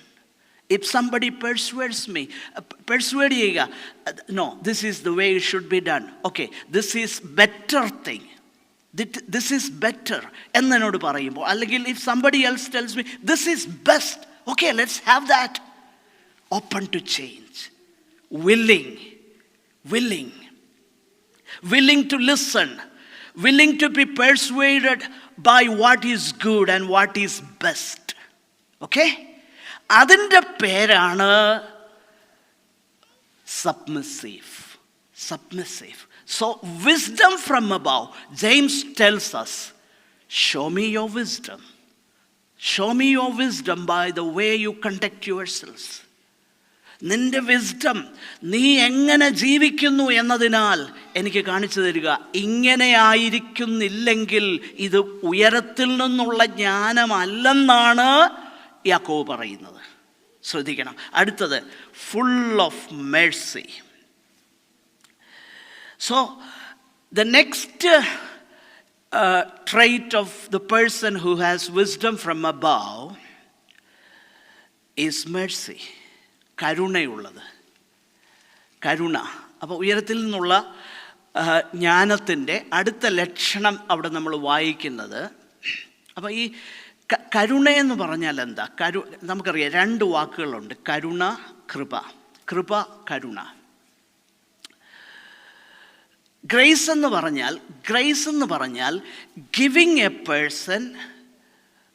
If somebody persuades me, persuade ചെയ്യുക, no, this is the way it should be done. Okay, this is better thing. This is better എന്നോട് പറയുമ്പോൾ, അല്ലെങ്കിൽ if somebody else tells me this is best, okay, let's have that. Open to change, willing to listen, willing to be persuaded by what is good and what is best. Okay, അതിൻ്റെ പേരാണ് submissive. So wisdom from above, James tells us, show me your wisdom. Show me your wisdom by the way you conduct yourselves. നിന്റെ വിസ്ഡം നീ എങ്ങനെ ജീവിക്കുന്നു എന്നതിനാൽ എനിക്ക് കാണിച്ചു തരിക. ഇങ്ങനെ ആയിരിക്കുന്നില്ലെങ്കിൽ ഇത് ഉയരത്തിൽ നിന്നുള്ള ജ്ഞാനമല്ലെന്നാണ് യാക്കോബ് പറയുന്നത്. ശ്രദ്ധിക്കണം. അടുത്തത്, full of mercy. So the next trait of the person who has wisdom from above is mercy. കരുണയുള്ളത്, കരുണ. അപ്പോൾ ഉയരത്തിൽ നിന്നുള്ള ജ്ഞാനത്തിൻ്റെ അടുത്ത ലക്ഷണം അവിടെ നമ്മൾ വായിക്കുന്നത്. അപ്പോൾ ഈ കരുണയെന്ന് പറഞ്ഞാൽ എന്താ? നമുക്കറിയാം, രണ്ട് വാക്കുകളുണ്ട്, കരുണ, കൃപ. കരുണ. ഗ്രേസ് എന്ന് പറഞ്ഞാൽ giving a person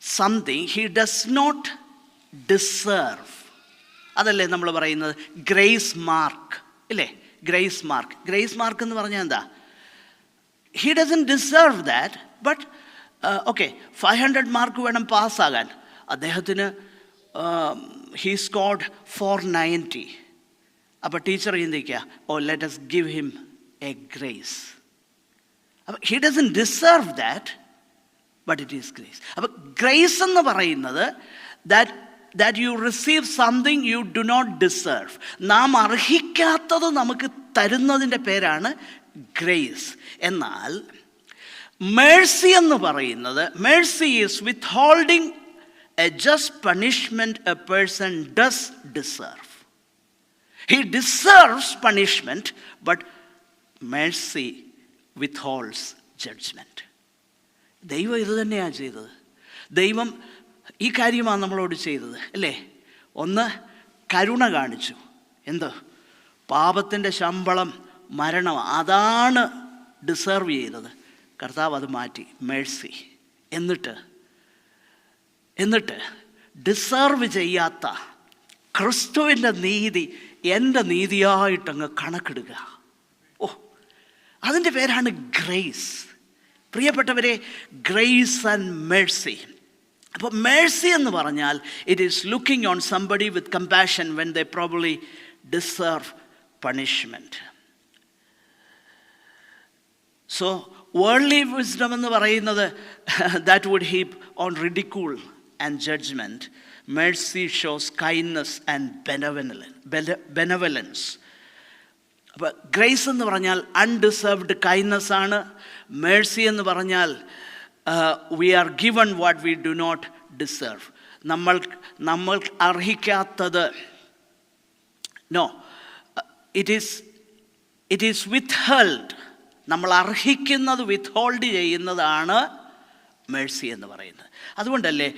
something he does not deserve. അതല്ലേ നമ്മൾ പറയുന്നത് ഗ്രേസ് മാർക്ക്, ഇല്ലേ? ഗ്രേസ് മാർക്ക് എന്ന് പറഞ്ഞാൽ എന്താ? He doesn't deserve that, but okay, 500 mark വേണം പാസ്സാകാൻ. അദ്ദേഹത്തിന് ഹി സ്കോർഡ് 490. അപ്പോൾ ടീച്ചർ ചിന്തിക്കുക, oh let us give him a grace. അപ്പോൾ he doesn't deserve that, but it is grace. അപ്പോൾ ഗ്രേസ് എന്ന് പറയുന്നത് that you receive something you do not deserve. നാം അർഹിക്കാത്തത് നമുക്ക് തരുന്നതിൻ്റെ പേരാണ് ഗ്രേസ്. എന്നാൽ മേഴ്സി എന്ന് പറയുന്നത്, Mercy is withholding a just punishment a person does deserve. He deserves punishment, but mercy withholds judgment. ദൈവം ഇത് തന്നെയാണ് ചെയ്തത്. ദൈവം ഈ കാര്യമാണ് നമ്മളോട് ചെയ്തത്, അല്ലേ? ഒന്ന്, കരുണ കാണിച്ചു. എന്ത്? പാപത്തിൻ്റെ ശമ്പളം മരണം, അതാണ് ഡിസേർവ് ചെയ്തത്. കർത്താവ് അത് മാറ്റി, മേഴ്സി. എന്നിട്ട് ഡിസേർവ് ചെയ്യാത്ത ക്രിസ്തുവിൻ്റെ നീതി എൻ്റെ നീതിയായിട്ടങ്ങ് കണക്കെടുക്കുക. ഓ, അതിൻ്റെ പേരാണ് ഗ്രേസ്. പ്രിയപ്പെട്ടവരെ, ഗ്രേസ് ആൻഡ് മേഴ്സി. അപ്പോൾ മേഴ്സി എന്ന് പറഞ്ഞാൽ it is looking on somebody with compassion when they probably deserve punishment. So worldly wisdom എന്ന് പറയുന്നത് that would heap on ridicule and judgement. Mercy shows kindness and benevolence. അപ്പോൾ ഗ്രേസ് എന്ന് പറഞ്ഞാൽ അൺഡിസേർവ്ഡ് കൈൻഡ്നസ് ആണ്. മേഴ്സി എന്ന് പറഞ്ഞാൽ we are given what we do not deserve. നമ്മൾ അർഹിക്കാത്തത്. No, it is withheld. നമ്മൾ അർഹിക്കുന്നത് വിത്ത്ഹോൾഡ് ചെയ്യുന്നതാണ് മേഴ്സി എന്ന് പറയുന്നത്. അതുകൊണ്ടല്ലേ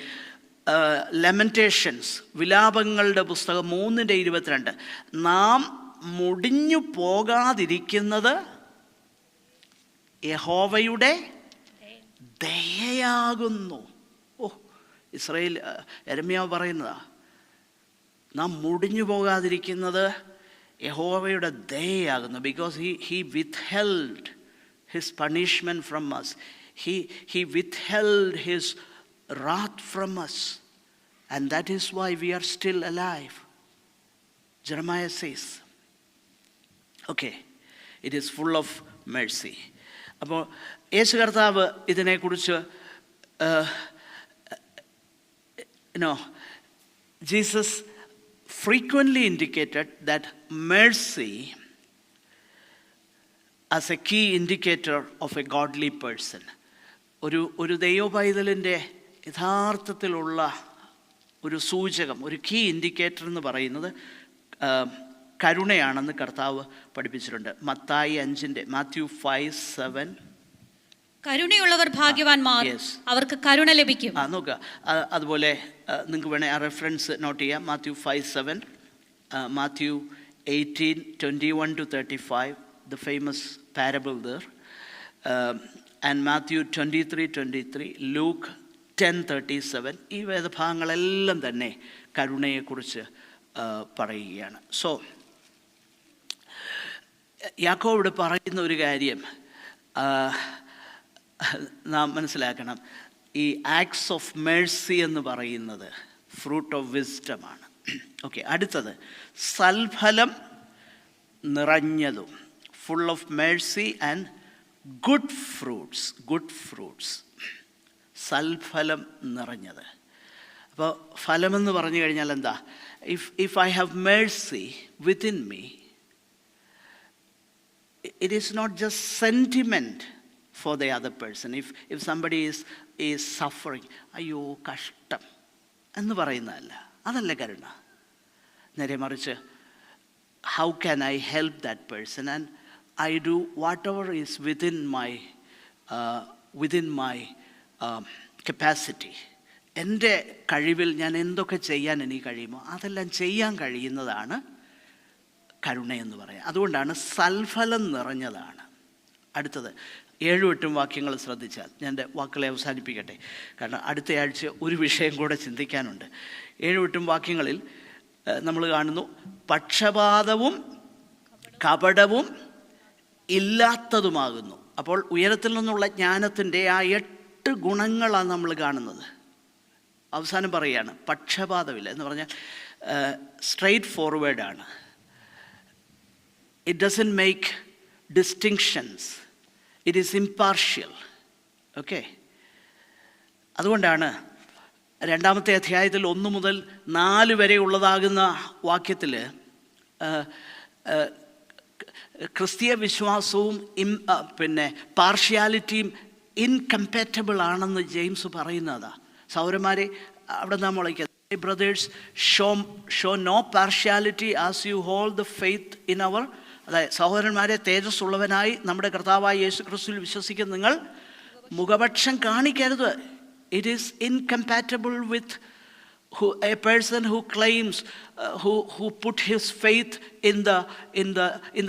ലെമന്റേഷൻസ്, വിലാപങ്ങളുടെ പുസ്തകം 3:22, നാം മുടിഞ്ഞു പോകാതിരിക്കുന്നത് യഹോവയുടെ ദയയാകുന്നു. ഓ, ഇസ്രായേൽ യെരമ്യാവ് പറയുന്നതാ, നാം മുടിഞ്ഞു പോകാതിരിക്കുന്നത് യഹോവയുടെ ദയയാകുന്നു. Because he withheld his punishment from us. He withheld his wrath from us. And that is why we are still alive. Jeremiah says, okay, it is full of mercy. അപ്പോൾ യേശു കർത്താവ് ഇതിനെക്കുറിച്ച് Jesus frequently indicated that mercy as a key indicator of a godly person. ഒരു ദൈവ പൈതലിൻ്റെ യഥാർത്ഥത്തിലുള്ള ഒരു സൂചകം, ഒരു കീ ഇൻഡിക്കേറ്റർ എന്ന് പറയുന്നത് കരുണയാണെന്ന് കർത്താവ് പഠിപ്പിച്ചിട്ടുണ്ട്. മത്തായി 5:7 കരുണയുള്ളവർ ഭാഗ്യവാന്മാർ, അവർക്ക് കരുണ ലഭിക്കും. നോക്കുക, അതുപോലെ നിങ്ങൾക്ക് വേണേൽ ആ റെഫറൻസ് നോട്ട് ചെയ്യാം. Matthew 5:7, Matthew 18:21-35, the famous parable there, and Matthew 23:23, Luke 10:37. ഈ വേദഭാഗങ്ങളെല്ലാം തന്നെ കരുണയെക്കുറിച്ച് പറയുകയാണ്. സോ യാക്കോബ് പറയുന്ന ഒരു കാര്യം നാം മനസ്സിലാക്കണം. ഈ ആക്ട്സ് ഓഫ് മേഴ്സി എന്ന് പറയുന്നത് ഫ്രൂട്ട് ഓഫ് വിസ്ഡമാണ്. ഓക്കെ, അടുത്തത് സൽഫലം നിറഞ്ഞതും, full of mercy and good fruits. സൽഫലം നിറഞ്ഞത്. അപ്പോൾ ഫലമെന്ന് പറഞ്ഞു കഴിഞ്ഞാൽ എന്താ? If I have mercy within me, it is not just sentiment for the other person. If somebody is suffering, അയ്യോ കഷ്ടം എന്ന് പറയുന്നതല്ല, അതല്ല കരുണ. നേരെ മറിച്ച് how can I help that person, and I do whatever is within my capacity. എൻ്റെ കഴിവിൽ ഞാൻ എന്തൊക്കെ ചെയ്യാൻ എനിക്ക് കഴിയുമോ അതെല്ലാം ചെയ്യാൻ കഴിയുന്നതാണ് കരുണയെന്ന് പറയാം. അതുകൊണ്ടാണ് സൽഫലം നിറഞ്ഞതാണ്. അടുത്തത് 7-8 വാക്യങ്ങൾ ശ്രദ്ധിച്ചാൽ ഞാൻ എൻ്റെ വാക്കുകളെ അവസാനിപ്പിക്കട്ടെ, കാരണം അടുത്ത ആഴ്ച ഒരു വിഷയം കൂടെ ചിന്തിക്കാനുണ്ട്. 7-8 വാക്യങ്ങളിൽ നമ്മൾ കാണുന്നു, പക്ഷപാതവും കപടവും ഇല്ലാത്തതുമാകുന്നു. അപ്പോൾ ഉയരത്തിൽ നിന്നുള്ള ജ്ഞാനത്തിൻ്റെ ആ 8 ഗുണങ്ങളാണ് നമ്മൾ കാണുന്നത്. അവസാനം പറയുകയാണ് പക്ഷപാതമില്ല എന്ന് പറഞ്ഞാൽ സ്ട്രെയിറ്റ് ഫോർവേഡാണ്. It doesn't make distinctions, it is impartial. Okay, അതുകൊണ്ടാണ് 2-ാമത്തെ അധ്യായത്തിൽ 1 മുതൽ 4 വരെ ഉള്ളതാകുന്ന വാക്യത്തിൽ ക്രിസ്തീയ വിശ്വാസവും പാർഷ്യാലിറ്റിയും ഇൻകമ്പാറ്റബിൾ ആണെന്ന് ജെയിംസ് പറയുന്നതാണ്. സൗരന്മാരെ അവിടെ നാം വിളിക്കുന്നത്, brothers show no partiality as you hold the faith in our. അതായത് സഹോദരന്മാരെ, തേജസ്സുള്ളവനായി നമ്മുടെ കർത്താവായ യേശു ക്രിസ്തുവിൽ വിശ്വസിക്കുന്ന നിങ്ങൾ മുഖപക്ഷം കാണിക്കരുത്. It is incompatible with a person who claims who put his faith in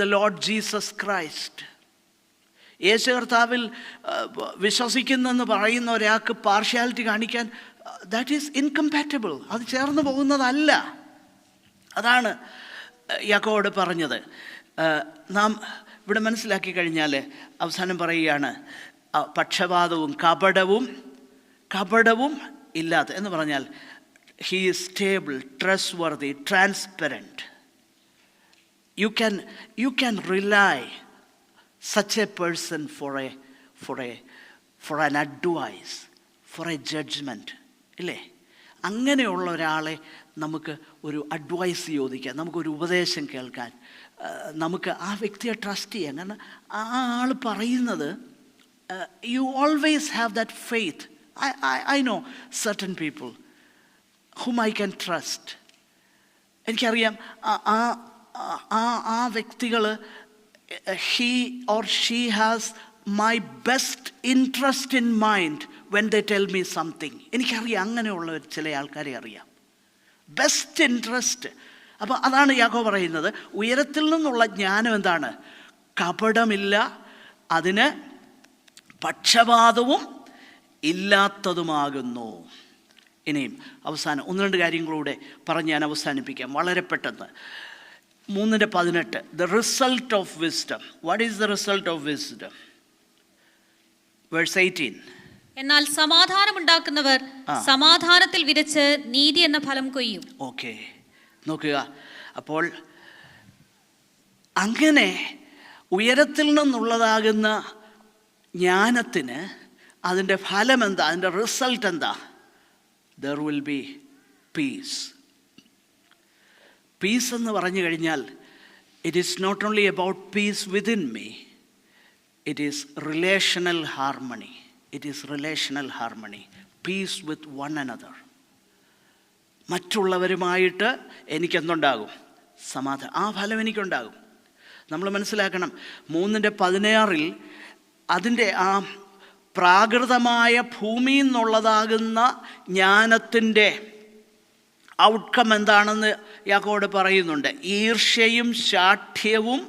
the Lord Jesus Christ. യേശു കർത്താവിൽ വിശ്വസിക്കുന്നെന്ന് പറയുന്ന ഒരാൾക്ക് പാർഷ്യാലിറ്റി കാണിക്കാൻ ദാറ്റ് ഈസ് ഇൻകമ്പാറ്റബിൾ. അത് ചേർന്ന് പോകുന്നതല്ല. അതാണ് യാക്കോബ് പറഞ്ഞത്. നാം ഇവിടെ മനസ്സിലാക്കി കഴിഞ്ഞാൽ അവസാനം പറയുകയാണ്, പക്ഷപാതവും കപടവും ഇല്ലാത്ത എന്ന് പറഞ്ഞാൽ he is stable, trustworthy, transparent. You can rely such a person for an advice, for a judgment. ഇല്ലേ? അങ്ങനെയുള്ള ഒരാളെ നമുക്ക് ഒരു അഡ്വൈസ് ചോദിക്കാൻ, നമുക്കൊരു ഉപദേശം കേൾക്കാൻ, നമുക്ക് ആ വ്യക്തിയെ ട്രസ്റ്റ് ചെയ്യാൻ. കാരണം ആ ആൾ പറയുന്നത് you always have that faith. I know certain people whom I can trust. എനിക്കറിയാം ആ വ്യക്തികൾ, he or she has my best interest in mind when they tell me something. എനിക്കറിയാം, അങ്ങനെയുള്ള ചില ആൾക്കാരെ അറിയാം, ബെസ്റ്റ് ഇൻട്രസ്റ്റ്. അപ്പോൾ അതാണ് യാക്കോബ് പറയുന്നത്, ഉയരത്തിൽ നിന്നുള്ള ജ്ഞാനം എന്താണ്? കപടമില്ല, അതിന് പക്ഷപാതവും ഇല്ലാത്തതുമാകുന്നു. ഇനിയും അവസാനം 1-2 കാര്യങ്ങളൂടെ പറഞ്ഞ് ഞാൻ അവസാനിപ്പിക്കാം വളരെ പെട്ടെന്ന്. 3:18 the result of wisdom. What is the result of wisdom? Verse 18. എന്നാൽ സമാധാനമുണ്ടാക്കുന്നവർ സമാധാനത്തിൽ വിതച്ച് നീതി എന്ന ഫലം കൊയ്യും. ഓക്കെ, നോക്കുക. അപ്പോൾ അങ്ങനെ ഉയരത്തിൽ നിന്നുള്ളതാകുന്ന ജ്ഞാനത്തിന് അതിൻ്റെ ഫലം എന്താ? അതിൻ്റെ റിസൾട്ട് എന്താ? There will be peace. Peace എന്ന് പറഞ്ഞു കഴിഞ്ഞാൽ it is not only about peace within me, it is relational harmony. It is relational harmony, peace with one another. മറ്റുള്ളവരുമായിട്ട് എനിക്കെന്തുണ്ടാകും? സമാധാനം. ആ ഫലം എനിക്കുണ്ടാകും. നമ്മൾ മനസ്സിലാക്കണം, 3:16 അതിൻ്റെ ആ പ്രാകൃതമായ ഭൂമിയിൽ നിന്നുള്ളതാകുന്ന ജ്ഞാനത്തിൻ്റെ ഔട്ട്കം എന്താണെന്ന് യാക്കോബ് പറയുന്നുണ്ട്. ഈർഷ്യയും ശാഠ്യവും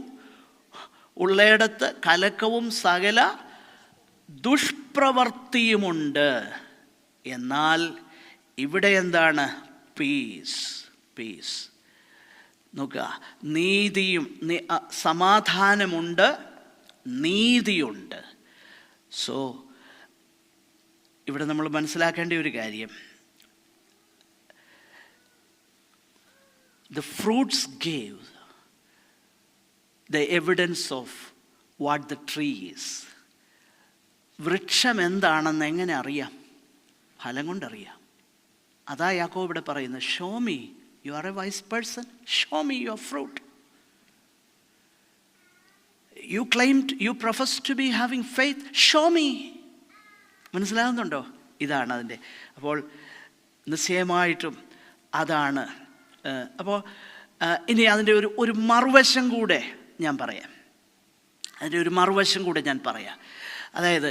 ഉള്ളയിടത്ത് കലക്കവും സകല ദുഷ്പ്രവൃത്തിയുമുണ്ട്. എന്നാൽ ഇവിടെ എന്താണ്? പീസ്. പീസ്. നോക്കുക, നീതിയും സമാധാനമുണ്ട്, നീതിയുണ്ട്. സോ ഇവിടെ നമ്മൾ മനസ്സിലാക്കേണ്ട ഒരു കാര്യം, the fruits gave the evidence of what the tree is. വൃക്ഷം എന്താണെന്ന് എങ്ങനെ അറിയാം? ഫലം കൊണ്ടറിയാം. അതാ യാക്കോബ് ഇവിടെ പറയുന്നത്, show me you are a wise person, show me your fruit. You claimed, you profess to be having faith, show me. മനസ്സിലാകുന്നുണ്ടോ? ഇതാണ് അതിൻ്റെ. അപ്പോൾ നിശ്ചയമായിട്ടും അതാണ്. അപ്പോൾ ഇനി അതിൻ്റെ ഒരു മറുവശം കൂടെ ഞാൻ പറയാം. അതിൻ്റെ ഒരു മറുവശം കൂടെ ഞാൻ പറയാം. അതായത്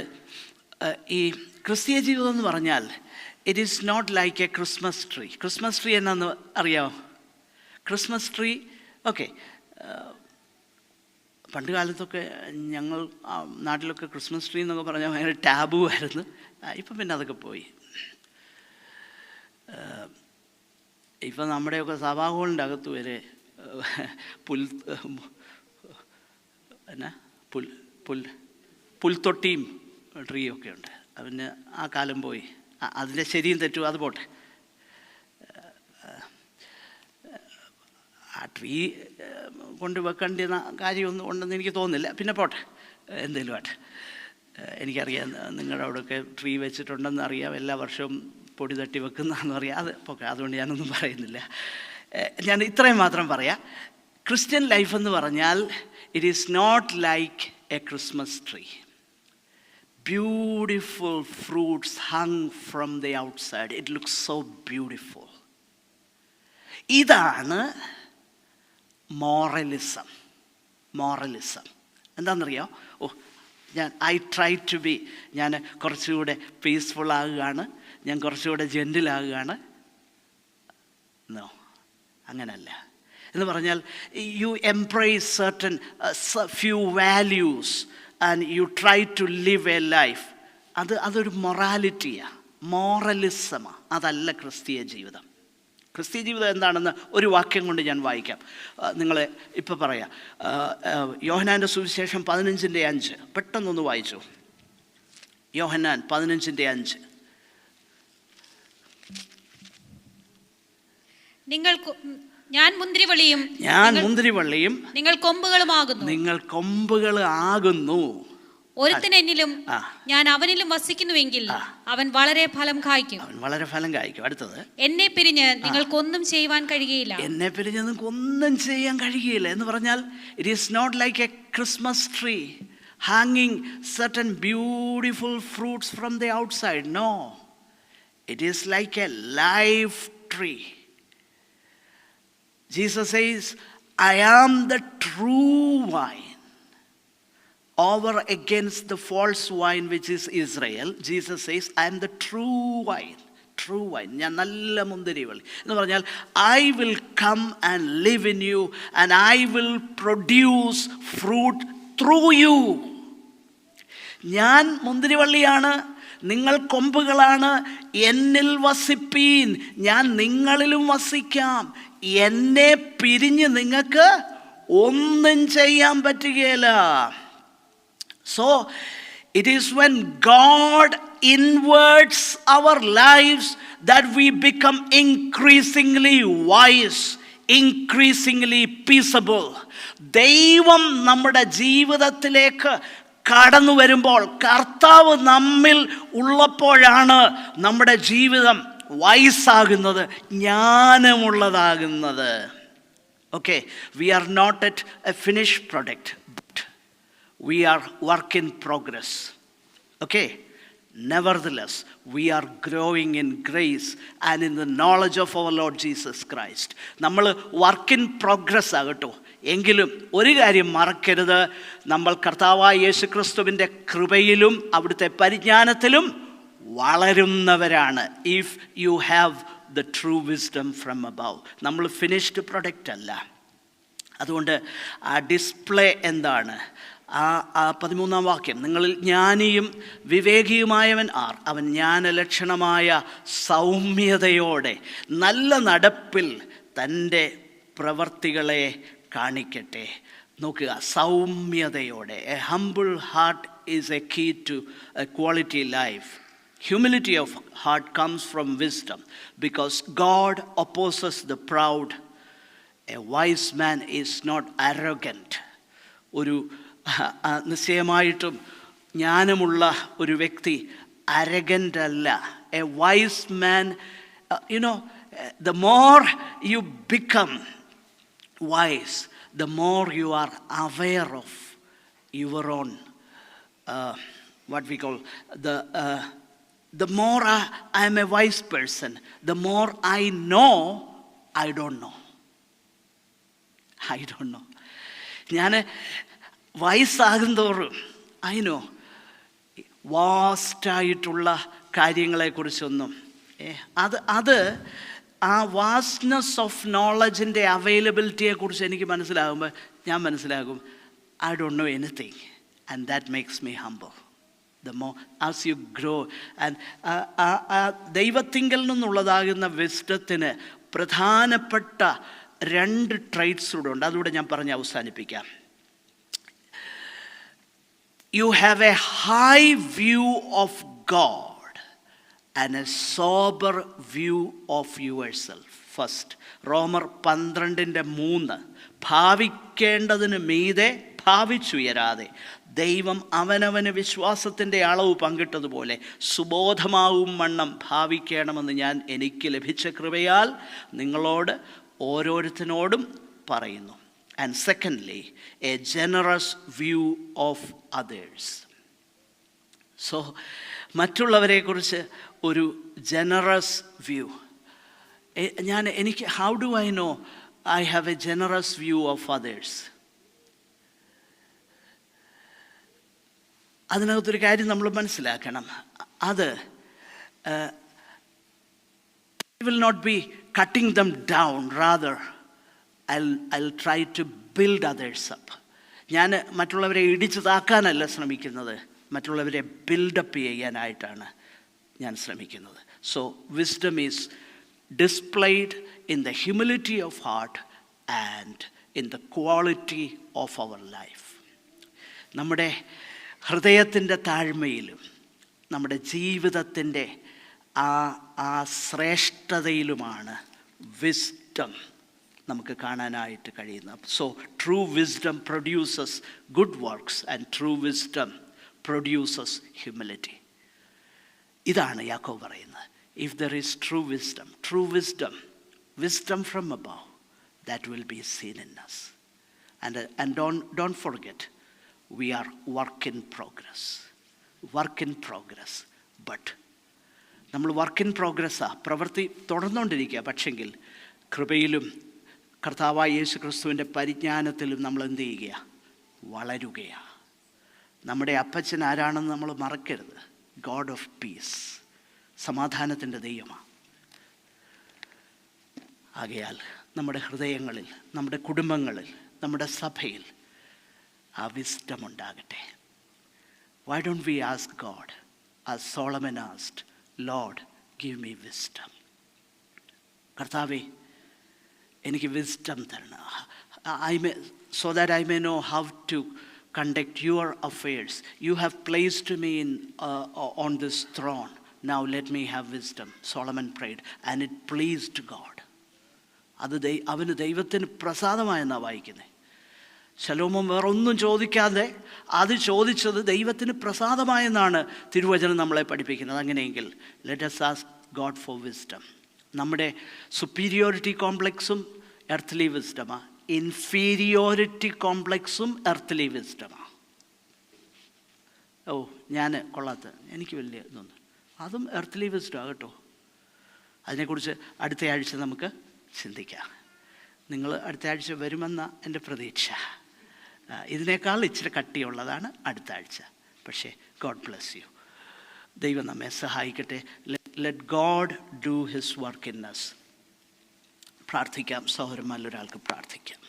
ഈ ക്രിസ്തീയ ജീവിതം എന്ന് പറഞ്ഞാൽ it is not like a Christmas tree. Christmas tree എന്നാന്ന് അറിയാമോ? ക്രിസ്മസ് ട്രീ, ഓക്കെ, പണ്ട് കാലത്തൊക്കെ ഞങ്ങൾ നാട്ടിലൊക്കെ ക്രിസ്മസ് ട്രീ എന്നൊക്കെ പറഞ്ഞാൽ ഭയങ്കര ടാബു ആയിരുന്നു. ഇപ്പം പിന്നെ അതൊക്കെ പോയി. ഇപ്പം നമ്മുടെയൊക്കെ സഭാഹോളിൻ്റെ അകത്ത് വരെ പുൽത്തൊട്ടിയും ട്രീയും ഒക്കെ ഉണ്ട്. പിന്നെ ആ കാലം പോയി. അതിൻ്റെ ശരിയും തെറ്റും അത് പോട്ടെ. ആ ട്രീ കൊണ്ട് വെക്കേണ്ട കാര്യമൊന്നും ഉണ്ടെന്ന് എനിക്ക് തോന്നുന്നില്ല. പിന്നെ പോട്ടെ, എന്തെങ്കിലും ആട്ടെ. എനിക്കറിയാം നിങ്ങളുടെ അവിടെയൊക്കെ ട്രീ വെച്ചിട്ടുണ്ടെന്ന് അറിയാം. എല്ലാ വർഷവും പൊടി തട്ടി വെക്കുന്നതെന്ന് അറിയാം. അത് പോക്കെ, അതുകൊണ്ട് ഞാനൊന്നും പറയുന്നില്ല. ഞാൻ ഇത്രയും മാത്രം പറയാം. ക്രിസ്ത്യൻ ലൈഫ് എന്ന് പറഞ്ഞാൽ it is not like a Christmas tree. Beautiful fruits hung from the outside. It looks so beautiful. ഇതാണ് മോറലിസം. മോറലിസം എന്താണെന്നറിയോ? ഐ ട്രൈ ടു ബി, ഞാൻ കുറച്ചുകൂടെ പീസ്ഫുൾ ആകുകയാണ്, ഞാൻ കുറച്ചുകൂടെ ജെൻറ്റിലാകുകയാണ്. നോ, അങ്ങനല്ല. എന്ന് പറഞ്ഞാൽ you embrace certain few values and you try to live a life. അതൊരു മൊറാലിറ്റിയാണ്, മോറലിസമാണ്. അതല്ല ക്രിസ്തീയ ജീവിതം. ക്രിസ്തീയ ജീവിതം എന്താണെന്ന് ഒരു വാക്യം കൊണ്ട് ഞാൻ വായിക്കാം. നിങ്ങളെ ഇപ്പം പറയാം. യോഹന്നാൻ്റെ സുവിശേഷം 15:5 പെട്ടെന്നൊന്ന് വായിച്ചു. യോഹന്നാൻ 15:5. ഞാൻ മുന്തിരിവള്ളിയും നിങ്ങൾ കൊമ്പുകൾ ആകുന്നു. ഒരുത്തൻ എന്നിലും ഞാൻ അവനിലും വസിക്കുന്നുവെങ്കിൽ അവൻ വളരെ ഫലം കായ്ക്കും. അടുത്തത്, എന്നെ പിരിഞ്ഞ് നിങ്ങൾക്കൊന്നും ചെയ്യുവാൻ കഴിയുകയില്ല. എന്ന് പറഞ്ഞാൽ it is not like a Christmas tree ഹാങ്ങിങ് certain beautiful fruits from the outside. No, it is like a live tree. Jesus says, I am the true vine. Over against the false vine which is Israel, Jesus says, I am the true vine. True vine. ഞാൻ നല്ല മുന്തിരിവള്ളി എന്ന് പറഞ്ഞാൽ I will come and live in you and I will produce fruit through you. ഞാൻ മുന്തിരിവള്ളിയാണ്, നിങ്ങൾ കൊമ്പുകളാണ്, എന്നിൽ വസിപ്പീൻ, ഞാൻ നിങ്ങളിലും വസിക്കാം. എന്നെ പിരിഞ്ഞ് നിങ്ങൾക്ക് ഒന്നും ചെയ്യാൻ പറ്റുകയില്ല. So it is when God inverts our lives that we become increasingly wise, increasingly peaceable. ദൈവം നമ്മുടെ ജീവിതത്തിലേക്ക് കടന്നു വരുമ്പോൾ, കർത്താവ് നമ്മിൽ ഉള്ളപ്പോഴാണ് നമ്മുടെ ജീവിതം വയസ്സാകുന്നത്, ജ്ഞാനമുള്ളതാകുന്നത്. Okay, we are not at a finished product, but we are work in progress. Okay, nevertheless, we are growing in grace and in the knowledge of our Lord Jesus Christ. നമ്മൾ വർക്ക് ഇൻ പ്രോഗ്രസ് ആകട്ടോ. എങ്കിലും ഒരു കാര്യം മറക്കരുത്, നമ്മൾ കർത്താവായ യേശു ക്രിസ്തുവിൻ്റെ കൃപയിലും അവിടുത്തെ പരിജ്ഞാനത്തിലും വളരുന്നവരാണ്. If you have the true wisdom from above. നമ്മൾ ഫിനിഷ്ഡ് പ്രൊഡക്റ്റ് അല്ല. അതുകൊണ്ട് ആ ഡിസ്പ്ലേ എന്താണ്? ആ 13-ാം വാക്യം, നിങ്ങളിൽ ജ്ഞാനിയും വിവേകിയുമായവൻ ആർ? അവൻ ജ്ഞാനലക്ഷണമായ സൗമ്യതയോടെ നല്ല നടപ്പിൽ തൻ്റെ പ്രവർത്തികളെ കാണിക്കട്ടെ. നോക്കുക, സൗമ്യതയോടെ. A humble heart is a key to a quality life. Humility of heart comes from wisdom, because God opposes the proud. A wise man is not arrogant. ഒരു നിശ്ചയമായിട്ടും ജ്ഞാനമുള്ള ഒരു വ്യക്തി arrogant അല്ല. A wise man, the more you become wise, the more you are aware of your own, what we call the more I am a wise person, the more I know I don't know. ഞാൻ വയസ്സാകുന്തോറും I know വാസ്റ്റായിട്ടുള്ള കാര്യങ്ങളെക്കുറിച്ചൊന്നും അത് ആ വാസ്റ്റ്നെസ് ഓഫ് നോളജിൻ്റെ അവൈലബിലിറ്റിയെക്കുറിച്ച് എനിക്ക് മനസ്സിലാകുമ്പോൾ ഞാൻ മനസ്സിലാകും I don't know anything, and that makes me humble. The more as you grow, and ദൈവത്തിങ്കൽ നിന്നുള്ളതാകുന്ന വിസ്ഡത്തിന് പ്രധാനപ്പെട്ട 2 ട്രൈറ്റ്സ് കൂടെ ഉണ്ട്. അതുകൂടെ ഞാൻ പറഞ്ഞ് അവസാനിപ്പിക്കാം. You have a high view of God and a sober view of yourself. First, റോമർ 12:3, ഭാവിക്കേണ്ടതിന് മീതെ ഭാവിച്ചുയരാതെ ദൈവം അവനവന് വിശ്വാസത്തിൻ്റെ അളവ് പങ്കിട്ടതുപോലെ സുബോധമാവും വണ്ണം ഭാവിക്കണമെന്ന് ഞാൻ എനിക്ക് ലഭിച്ച കൃപയാൽ നിങ്ങളോട് ഓരോരുത്തരോടും പറയുന്നു. And secondly, a generous view of others. So, മറ്റുള്ളവരെക്കുറിച്ച് ഒരു generous view. how do I know I have a generous view of others? അതിനകത്തൊരു കാര്യം നമ്മൾ മനസ്സിലാക്കണം. അത് will not be cutting them down, rather I'll try to build others up. ഞാൻ മറ്റുള്ളവരെ ഇടിച്ചു താക്കാനല്ല ശ്രമിക്കുന്നത്, മറ്റുള്ളവരെ ബിൽഡപ്പ് ചെയ്യാനായിട്ടാണ് ഞാൻ ശ്രമിക്കുന്നത്. So wisdom is displayed in the humility of heart and in the quality of our life. നമ്മുടെ ഹൃദയത്തിൻ്റെ താഴ്മയിലും നമ്മുടെ ജീവിതത്തിൻ്റെ ആ ശ്രേഷ്ഠതയിലുമാണ് വിസ്ഡം നമുക്ക് കാണാനായിട്ട് കഴിയുന്നത്. So true wisdom produces good works and true wisdom produces humility. ഇതാണ് യാക്കോബ് പറയുന്നത്. If there is true wisdom from above, that will be seen in us. And don't forget, we are work in progress. But നമ്മൾ വർക്ക് ഇൻ പ്രോഗ്രസ്സാണ്, പ്രവൃത്തി തുടർന്നുകൊണ്ടിരിക്കുക. പക്ഷെങ്കിൽ കൃപയിലും കർത്താവായ യേശു ക്രിസ്തുവിൻ്റെ പരിജ്ഞാനത്തിലും നമ്മൾ എന്ത് ചെയ്യുക? വളരുകയാണ്. നമ്മുടെ അപ്പച്ചൻ ആരാണെന്ന് നമ്മൾ മറക്കരുത്. ഗോഡ് ഓഫ് പീസ്, സമാധാനത്തിൻ്റെ ദൈവമാണ്. ആകയാൽ നമ്മുടെ ഹൃദയങ്ങളിൽ, നമ്മുടെ കുടുംബങ്ങളിൽ, നമ്മുടെ സഭയിൽ ആ വിസ്ഡം ഉണ്ടാകട്ടെ. Why don't we ask God, as Solomon asked, Lord, give me wisdom. കർത്താവേ, എനിക്ക് വിസ്ഡം തരണം. So that I may know how to conduct your affairs. You have placed me on this throne. Now let me have wisdom. Solomon prayed, and it pleased God. അത് അവന് ദൈവത്തിന് പ്രസാദമായെന്നാണ് വായിക്കുന്നത്. ശലോമോൻ വേറൊന്നും ചോദിക്കാതെ അത് ചോദിച്ചത് ദൈവത്തിന് പ്രസാദമായെന്നാണ് തിരുവചനം നമ്മളെ പഠിപ്പിക്കുന്നത്. അങ്ങനെയെങ്കിൽ let us ask God for wisdom. നമ്മുടെ സുപ്പീരിയോറിറ്റി കോംപ്ലക്സും എർത്തലി വിസ്ഡമാണ്, ഇൻഫീരിയോറിറ്റി കോംപ്ലക്സും എർത്തലി വിസ്ഡമാണ്. ഞാൻ കൊള്ളാത്ത, എനിക്ക് വലിയ ഇതൊന്നും, അതും എർത്തലി വിസ്ഡമാണ് കേട്ടോ. അതിനെക്കുറിച്ച് അടുത്ത ആഴ്ച നമുക്ക് ചിന്തിക്കാം. നിങ്ങൾ അടുത്ത ആഴ്ച വരുമെന്ന എൻ്റെ പ്രതീക്ഷ. ഇതിനേക്കാൾ ഇച്ചിരി കട്ടിയുള്ളതാണ് അടുത്ത ആഴ്ച. പക്ഷേ ഗോഡ് ബ്ലെസ് യു. ദൈവം നമ്മെ സഹായിക്കട്ടെ. Let God do his work in us. പ്രാർത്ഥിക്കാം. സഹോദരന്മാരിൽ ഒരാൾക്ക് പ്രാർത്ഥിക്കാം.